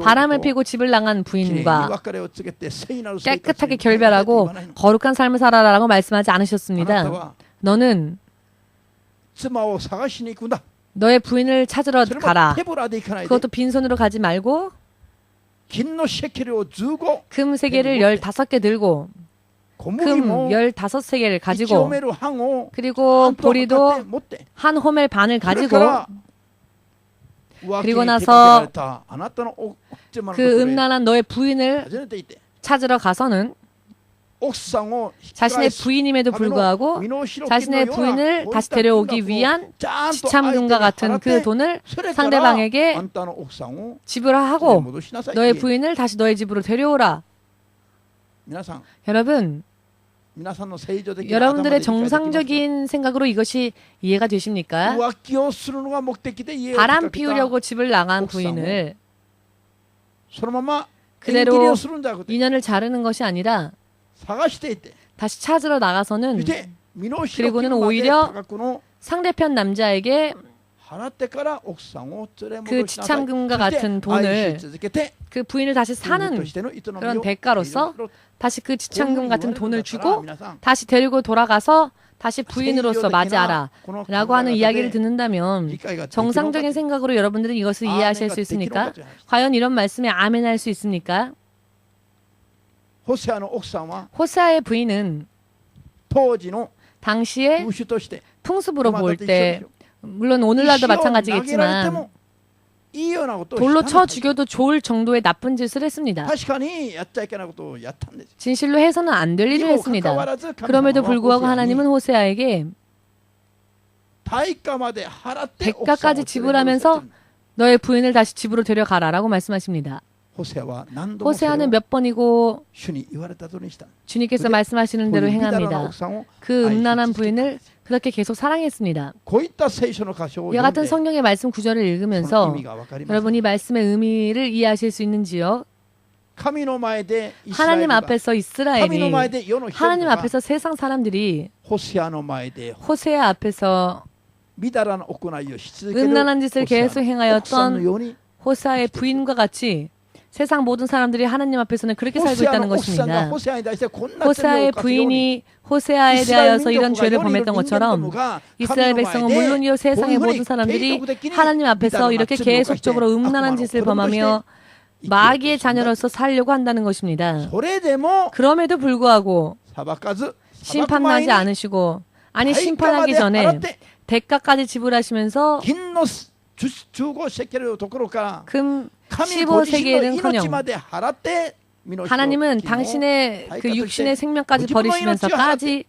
바람을 피고 집을 나간 부인과 깨끗하게 결별하고 거룩한 삶을 살아라라고 말씀하지 않으셨습니다. 너는 너의 부인을 찾으러 가라. 그것도 빈손으로 가지 말고 금 세겔을 15개 들고 금 15세겔을 가지고 그리고 보리도 한 호멜 반을 가지고 그리고 나서 그 음란한 너의 부인을 찾으러 가서는 자신의 부인임에도 불구하고 자신의 부인을 다시 데려오기 위한 지참금과 같은 그 돈을 상대방에게 지불하고 너의 부인을 다시 너의 집으로 데려오라. 여러분, 여러분들의 정상적인 생각으로 이것이 이해가 되십니까? 바람 피우려고 집을 나간 부인을 그대로 인연을 자르는 것이 아니라 다시 찾으러 나가서는 그리고는 오히려 상대편 남자에게 그 지참금과 같은 돈을 그 부인을 다시 사는 그런 대가로서 다시 그 지참금 같은 돈을 주고 다시 데리고 돌아가서 다시 부인으로서 맞이하라 라고 하는 이야기를 듣는다면 정상적인 생각으로 여러분들은 이것을 이해하실 수 있습니까? 과연 이런 말씀에 아멘 할 수 있습니까? 호세아의 부인은 당시에 풍습으로 볼 때 물론 오늘날도 마찬가지겠지만 돌로 쳐 죽여도 좋을 정도의 나쁜 짓을 했습니다. 진실로 해서는 안 될 일을 했습니다. 그럼에도 불구하고 하나님은 호세아에게 대가까지 지불하면서 너의 부인을 다시 집으로 데려가라라고 말씀하십니다. 호세아는 몇 번이고 주님께서 말씀하시는 대로 행합니다. 그 음란한 부인을 그렇게 계속 사랑했습니다. 이와 같은 성경의 말씀 구절을 읽으면서 여러분이 말씀의 의미를 이해하실 수 있는지요? 하나님 앞에서 이스라엘이 하나님 앞에서 세상 사람들이 호세아 앞에서 음란한 짓을 계속 행하였던 호세아의 부인과 같이 세상 모든 사람들이 하나님 앞에서는 그렇게 살고 있다는 것입니다. 호세아의 부인이 호세아에 대하여서 이런 죄를 범했던 것처럼 이스라엘 백성은 물론이요 세상의 모든 사람들이 하나님 앞에서 이렇게 계속적으로 음란한 짓을 범하며 마귀의 자녀로서 살려고 한다는 것입니다. 그럼에도 불구하고 심판하지 않으시고 아니 심판하기 전에 대가까지 지불하시면서 금 15세겔은커녕 하나님은 당신의 그 육신의 생명까지 버리시면서까지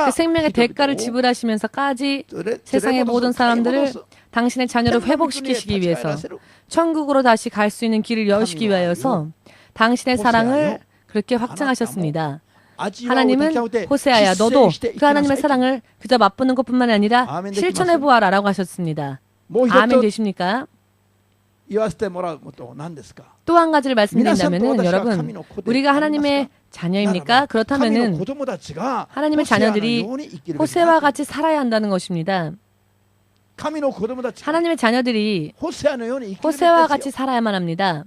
그 생명의 대가를 지불하시면서까지 세상의 모든 사람들을 당신의 자녀를 회복시키시기 위해서 천국으로 다시 갈 수 있는 길을 여시기 위하여서 당신의 사랑을 그렇게 확장하셨습니다. 하나님은 호세아야 너도 그 하나님의 사랑을 그저 맛보는 것뿐만 아니라 실천해 보아라 라고 하셨습니다. 아멘 되십니까? 또 한 가지를 말씀드린다면 여러분 우리가 하나님의 자녀입니까? 그렇다면 하나님의 자녀들이 호세아와 같이 살아야 한다는 것입니다. 하나님의 자녀들이 호세아와 같이 살아야만 합니다.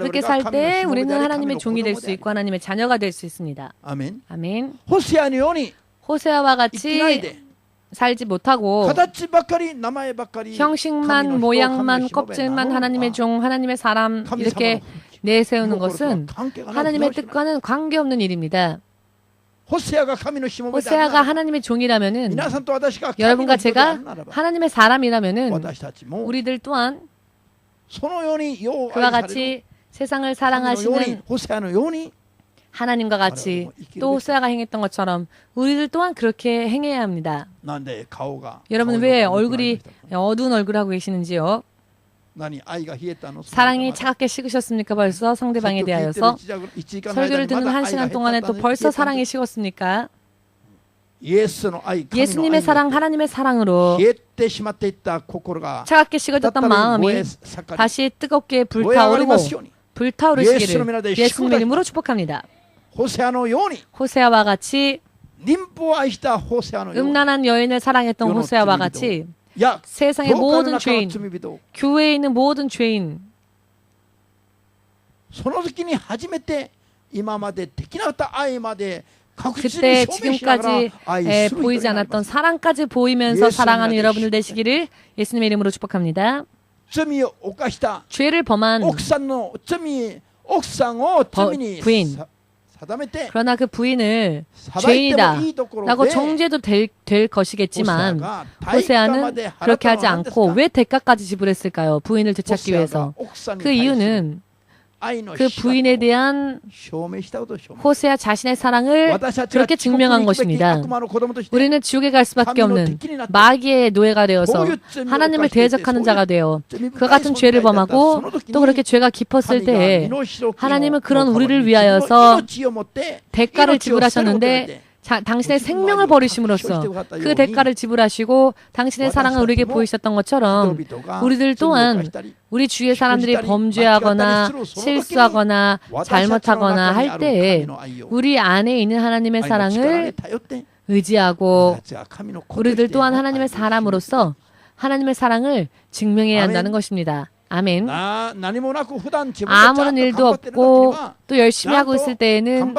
그렇게 살 때 우리는 하나님의 종이 될 수 있고 하나님의 자녀가 될 수 있습니다. 아멘. 호세아와 같이 살지 못하고 형식만 모양만 껍질만 하나님의 종 하나님의 사람 이렇게 내세우는 것은 하나님의 뜻과는 관계없는 일입니다. 호세아가 하나님의 종이라면은 여러분과 제가 하나님의 사람이라면은 우리들 또한 그와 같이 세상을 사랑하시는 하나님과 같이 또 호세아가 행했던 것처럼 우리들 또한 그렇게 행해야 합니다. 여러분 왜 얼굴이 어두운 얼굴 하고 계시는지요? 사랑이 차갑게 식으셨습니까? 벌써 상대방에 대하여서 설교를 듣는 1시간 동안에 또 벌써 사랑이 식었습니까? 예수님의 사랑, 하나님의 사랑으로 차갑게 식어졌던 마음이 다시 뜨겁게 불타오르시기를 예수님의 이름으로 축복합니다. 호세아와 같이 음란한 여인을 사랑했던 호세아와 같이 세상의 모든 죄인, 교회에 있는 모든 죄인, 그때 지금까지 보이지 않았던 사랑까지 보이면서 사랑하는 여러분들 되시기를 예수님의 이름으로 축복합니다. 죄를 범한 부인, 그러나 그 부인을 죄인이다 라고 정죄도 될 것이겠지만 호세아는 그렇게 하지 않고 왜 대가까지 지불했을까요? 부인을 되찾기 위해서. 그 이유는 그 부인에 대한 호세아 자신의 사랑을 그렇게 증명한 것입니다. 우리는 지옥에 갈 수밖에 없는 마귀의 노예가 되어서 하나님을 대적하는 자가 되어 그와 같은 죄를 범하고 또 그렇게 죄가 깊었을 때에 하나님은 그런 우리를 위하여서 대가를 지불하셨는데 당신의 생명을 버리심으로써 그 대가를 지불하시고 당신의 사랑을 우리에게 보이셨던 것처럼 우리들 또한 우리 주위의 사람들이 범죄하거나 실수하거나 잘못하거나 할 때에 우리 안에 있는 하나님의 사랑을 의지하고 우리들 또한 하나님의 사람으로서 하나님의 사랑을 증명해야 한다는 것입니다. 아멘. 아무런 일도 없고 또 열심히 하고 있을 때에는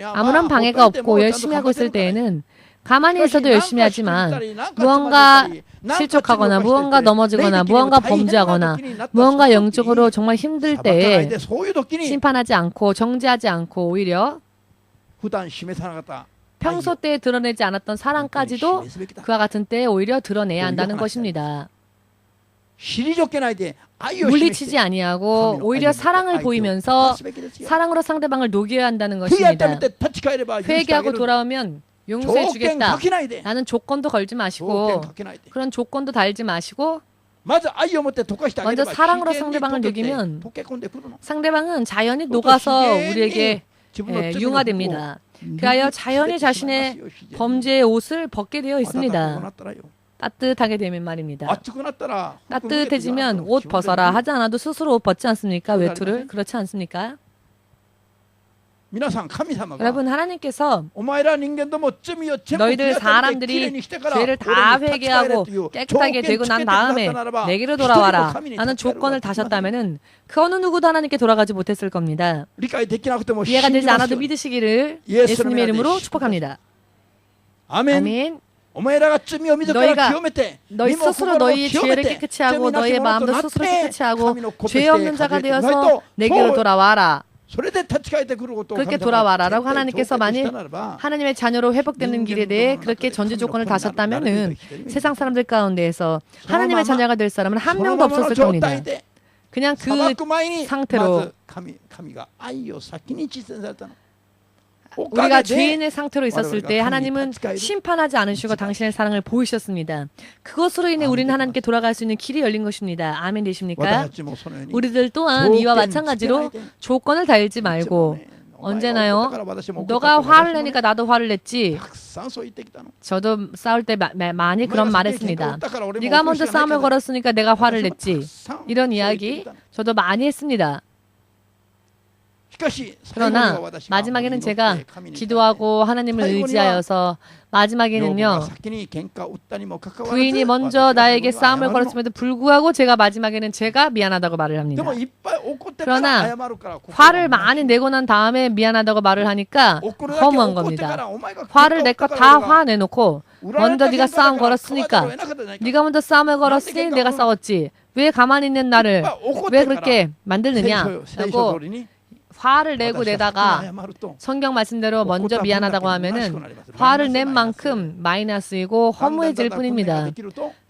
아무런 방해가 없고 열심히 하고 있을 때에는 가만히 있어도 열심히 하지만 무언가 실족하거나 무언가 넘어지거나 무언가 범죄하거나 무언가 영적으로 정말 힘들 때 심판하지 않고 정죄하지 않고 오히려 평소 때 드러내지 않았던 사랑까지도 그와 같은 때에 오히려 드러내야 한다는 것입니다. 물리치지 아니하고 오히려 사랑을 보이면서 사랑으로 상대방을 녹여야 한다는 것입니다. 회개하고 돌아오면 용서해 주겠다. 나는 조건도 걸지 마시고 그런 조건도 달지 마시고 먼저 사랑으로 상대방을 녹이면 상대방은 자연히 녹아서 우리에게 융화됩니다. 그하여 자연히 자신의 범죄의 옷을 벗게 되어 있습니다. 따뜻하게 되면 말입니다. 따뜻해지면 옷 벗어라 하지 않아도 스스로 옷 벗지 않습니까? 외투를. 그렇지 않습니까? 여러분 하나님께서 너희들 사람들이 죄를 다 회개하고 깨끗하게 되고 난 다음에 내게로 돌아와라 라는 조건을 다셨다면 그 어느 누구도 하나님께 돌아가지 못했을 겁니다. 이해가 되지 않아도 믿으시기를 예수님의 이름으로 축복합니다. 아멘. 너희 스스로 너희의 죄를 깨끗이 하고 너희의 마음도 스스로 깨끗이 하고 죄 없는 자가 되어서 내게로 돌아와라. 그렇게 돌아와라라고 하나님께서 만일 하나님의 자녀로 회복되는 길에 대해 그렇게 전제 조건을 다셨다면은 세상 사람들 가운데에서 하나님의 자녀가 될 사람은 한 명도 없었을 겁니다. 그냥 그 상태로 우리가 죄인의 상태로 있었을 때 하나님은 심판하지 않으시고 당신의 사랑을 보이셨습니다. 그것으로 인해 우리는 하나님께 돌아갈 수 있는 길이 열린 것입니다. 아멘 되십니까? 우리들 또한 이와 마찬가지로 조건을 달지 말고 언제나요? 너가 화를 내니까 나도 화를 냈지. 저도 싸울 때 많이 그런 말 했습니다. 네가 먼저 싸움을 걸었으니까 내가 화를 냈지. 이런 이야기 저도 많이 했습니다. 그러나 마지막에는 제가 기도하고 하나님을 의지하여서 마지막에는요 부인이 먼저 나에게 싸움을 걸었음에도 불구하고 제가 마지막에는 제가 미안하다고 말을 합니다. 그러나 화를 많이 내고 난 다음에 미안하다고 말을 하니까 허무한 겁니다. 화를 내껏 다 화내놓고 먼저 네가 싸움 걸었으니까 네가 먼저 싸움을 걸었으니 내가 싸웠지 왜 가만히 있는 나를 왜 그렇게 만들느냐 라고 화를 내고 내다가 성경 말씀대로 먼저 미안하다고 하면은 화를 낸 만큼 마이너스이고 허무해질 뿐입니다.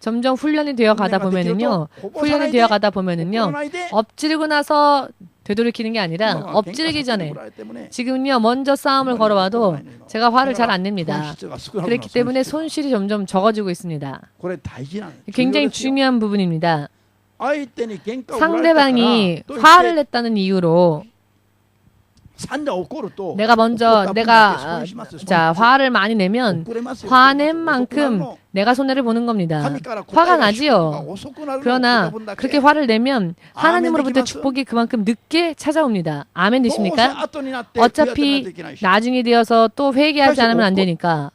점점 훈련이 되어 가다 보면은요 엎지르고 나서 되돌이키는 게 아니라 엎지르기 전에 지금요 먼저 싸움을 걸어와도 제가 화를 잘 안 냅니다. 그렇기 때문에 손실이 점점 적어지고 있습니다. 굉장히 중요한 부분입니다. 상대방이 화를 냈다는 이유로 내가 자 화를 많이 내면 화낸 만큼 내가 손해를 보는 겁니다. 화가 나지요. 그러나 그렇게 화를 내면 하나님으로부터 축복이 그만큼 늦게 찾아옵니다. 아멘 되십니까? 어차피 나중이 되어서 또 회개하지 않으면 안 되니까.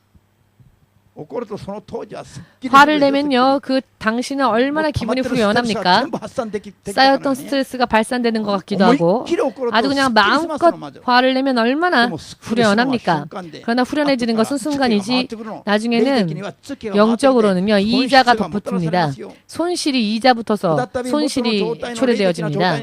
화를 내면요 그 당신은 얼마나 기분이 후련합니까? 쌓였던 스트레스가 발산되는 것 같기도 하고 아주 그냥 마음껏 화를 내면 얼마나 후련합니까? 그러나 후련해지는 것은 순간이지 나중에는 영적으로는요 이자가 덧붙습니다. 손실이 이자 붙어서 손실이 초래되어집니다.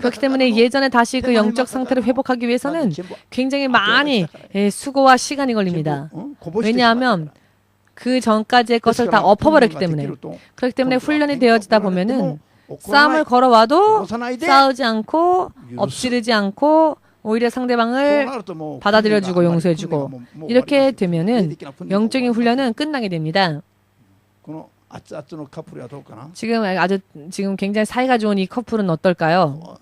그렇기 때문에 예전에 다시 그 영적 상태를 회복하기 위해서는 굉장히 많이 수고와 시간이 걸립니다. 왜냐하면 그 전까지의 것을 다 엎어버렸기 때문에. 그렇기 때문에 훈련이 되어지다 보면은 싸움을 걸어와도 싸우지 않고 엎지르지 않고 오히려 상대방을 받아들여주고 용서해주고 이렇게 되면은 영적인 훈련은 끝나게 됩니다. 지금 굉장히 사이가 좋은 이 커플은 어떨까요?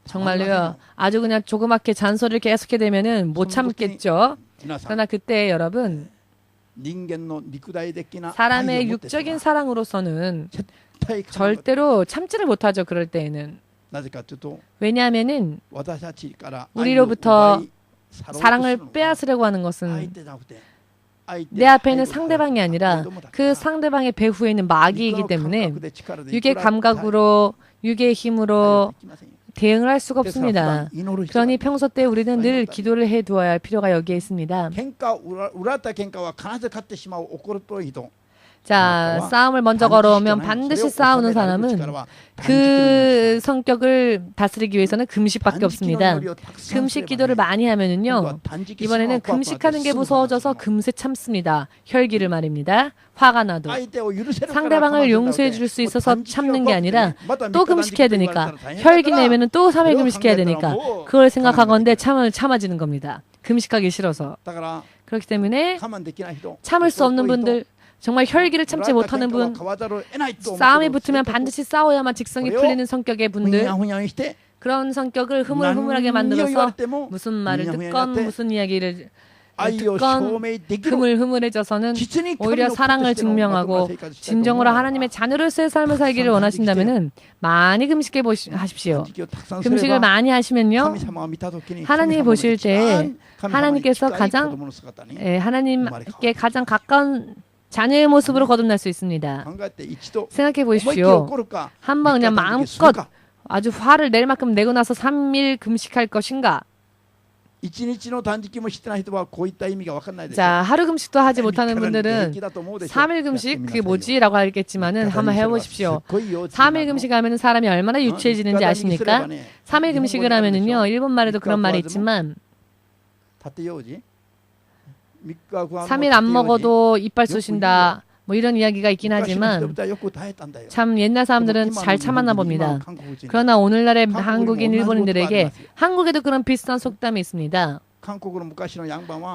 정말로요. 아주 그냥 조그맣게 잔소리를 계속하게 되면은 못 참겠죠. 그러나 그때 여러분 사람의 육적인 사랑으로서는 절대로 참지를 못하죠. 그럴 때에는. 왜냐하면은 우리로부터 사랑을 빼앗으려고 하는 것은 내 앞에 있는 상대방이 아니라 그 상대방의 배후에 있는 마귀이기 때문에 육의 감각으로 육의 힘으로 대응을 할 수가 없습니다. 그러니 평소 때 우리는 늘 기도를 해두어야 할 필요가 여기에 있습니다. 자, 싸움을 먼저 걸어오면 반드시 싸우는 사람은 그 성격을 다스리기 위해서는 금식밖에 없습니다. 금식 기도를 많이 하면은요, 이번에는 금식하는 게 무서워져서 금세 참습니다. 혈기를 말입니다. 화가 나도 상대방을 용서해 줄 수 있어서 참는 게 아니라 또 금식해야 되니까 혈기 내면은 또 3일 금식해야 되니까 그걸 생각하건대 참아지는 겁니다. 금식하기 싫어서. 그렇기 때문에 참을 수 없는 분들, 정말 혈기를 참지 못하는 분, 싸움이 붙으면 반드시 싸워야만 직성이 풀리는 성격의 분들, 그런 성격을 흐물흐물하게 만들어서 무슨 말을 듣건 무슨 이야기를 듣건 흐물흐물해져서는 오히려 사랑을 증명하고 진정으로 하나님의 자녀로서의 삶을 살기를 원하신다면 많이 금식해 하십시오. 금식을 많이 하시면요, 하나님이 보실 때 하나님께서 하나님께 가장 가까운 자녀의 모습으로 거듭날 수 있습니다. 생각해 보십시오. 한번 그냥 마음껏 아주 화를 낼 만큼 내고 나서 3일 금식할 것인가? 자, 하루 금식도 하지 못하는 분들은 3일 금식 그게 뭐지? 라고 하겠지만은 한번 해보십시오. 3일 금식하면 사람이 얼마나 유치해지는지 아십니까? 3일 금식을 하면은요, 일본 말에도 그런 말이 있지만 3일 안 먹어도 이빨 쑤신다 뭐 이런 이야기가 있긴 하지만 참 옛날 사람들은 잘 참았나 봅니다. 그러나 오늘날의 한국인 일본인들에게 한국에도 그런 비슷한 속담이 있습니다.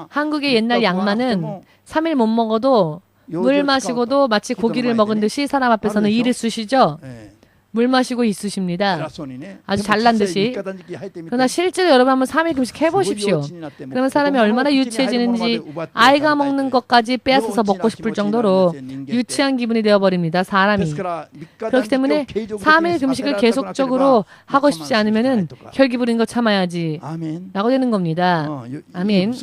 한국의 옛날 양반은 3일 못 먹어도 물 마시고도 마치 고기를 먹은 듯이 사람 앞에서는 이를 쑤시죠. 물 마시고 있으십니다. 아주 잘난 듯이. 그러나 실제로 여러분 한번 3일 금식 해보십시오. 그러면 사람이 얼마나 유치해지는지 아이가 먹는 것까지 빼앗아서 먹고 싶을 정도로 유치한 기분이 되어버립니다. 사람이. 그렇기 때문에 3일 금식을 계속적으로 하고 싶지 않으면 혈기 부리는 거 참아야지 라고 되는 겁니다. 아멘.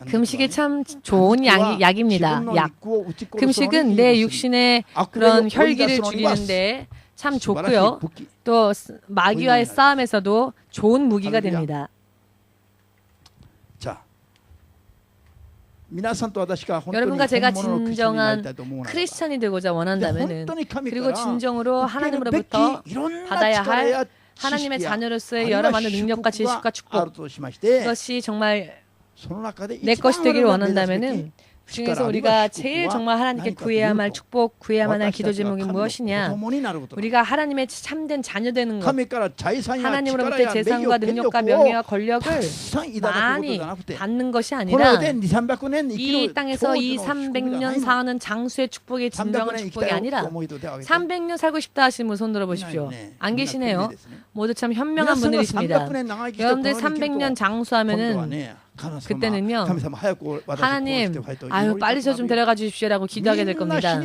금식이 참 좋은 약입니다. 약. 금식은 내 육신의 그런 혈기를 줄이는데 참 좋고요. 또 마귀와의 싸움에서도 좋은 무기가 됩니다. 여러분과 제가 진정한 크리스천이 되고자 원한다면은, 그리고 진정으로 하나님으로부터 받아야 할 하나님의 자녀로서의 여러 많은 능력과 지식과 축복, 그것이 정말 내 것이 되기를 원한다면은 그중에서 우리가 제일 정말 하나님께 구해야만 할 축복, 구해야만 할 기도 제목이 무엇이냐? 우리가 하나님의 참된 자녀 되는 것, 하나님으로부터 재산과 능력과 명예와 권력을 많이 받는 것이 아니라 이 땅에서 이 300년 사는 장수의 축복이 진정한 축복이 아니라 300년 살고 싶다 하시는 분 손 들어보십시오. 안 계시네요. 모두 참 현명한 분들이십니다. 여러분들 300년 장수하면은 그때는요, 하나님, 아유 빨리 저 좀 데려가 주십시오라고 기도하게 될 겁니다.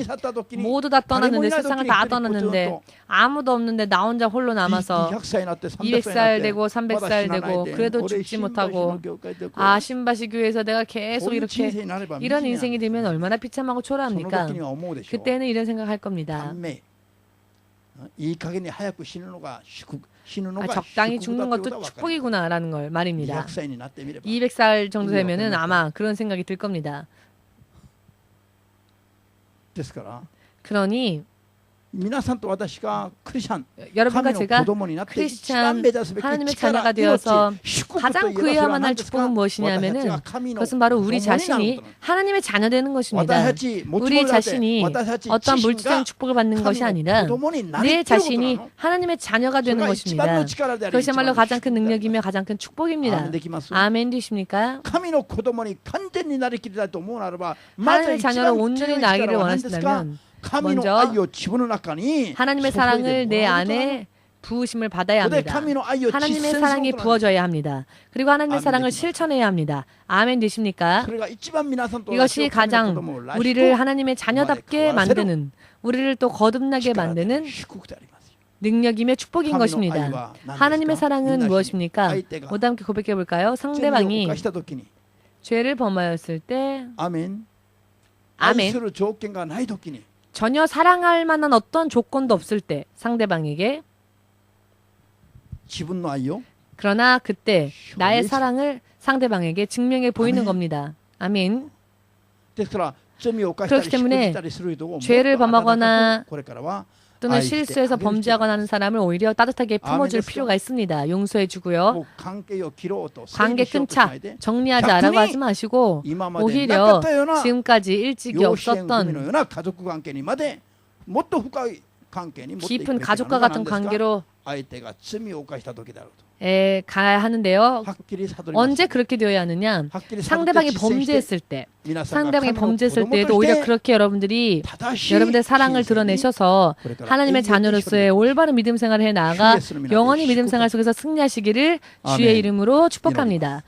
모두 다 떠났는데, 세상을 다 떠났는데 아무도 없는데 나 혼자 홀로 남아서 200살 되고 300살 되고 그래도 죽지 못하고, 아 신바시 교회에서 내가 계속 이렇게 이런 인생이 되면 얼마나 비참하고 초라합니까? 그때는 이런 생각할 겁니다. 적당히 죽는 것도 축복이구나라는 걸 말입니다. 200살 정도 되면은 아마 그런 생각이 들 겁니다. 그러니 여러분과 제가 크리스찬 하나님의 자녀가 되어서 가장 구해야만 할 축복은 무엇이냐면은 그것은 바로 우리 자신이 하나님의 자녀 되는 것입니다. 우리 자신이 어떤 물질적인 축복을 받는 것이 아니라 내 자신이 하나님의 자녀가 되는 것입니다. 그것이야말로 가장 큰 능력이며 가장 큰 축복입니다. 아멘 되십니까? 하나님의 자녀로 온전히 나기를 원하신다면 먼저 하나님의 사랑을 내 안에 부으심을 받아야 합니다. 하나님의 사랑이 부어져야 합니다. 그리고 하나님의 사랑을 실천해야 합니다. 아멘 되십니까? 이것이 가장 우리를 하나님의 자녀답게 만드는, 우리를 또 거듭나게 만드는 능력이며 축복인 것입니다. 하나님의 사랑은 무엇입니까? 모두 함께 고백해 볼까요? 상대방이 죄를 범하였을 때 아멘. 전혀 사랑할 만한 어떤 조건도 없을 때 상대방에게, 그러나 그때 나의 사랑을 상대방에게 증명해 보이는 겁니다. 아멘. 그렇기 때문에 죄를 범하거나 또는 실수해서 범죄하거나 하는 사람을 오히려 따뜻하게 품어줄 필요가 있습니다. 용서해주고요. 관계 끊자, 정리하자라고 하지 마시고 오히려 지금까지 일찍이 없었던 깊은 가족과 같은 관계로 가야 하는데요. 언제 그렇게 되어야 하느냐? 상대방이 범죄했을 때, 상대방이 범죄했을 때에도 오히려 그렇게 여러분들의 사랑을 드러내셔서 하나님의 자녀로서의 올바른 믿음 생활을 해 나아가 영원히 믿음 생활 속에서 승리하시기를 주의 이름으로 축복합니다.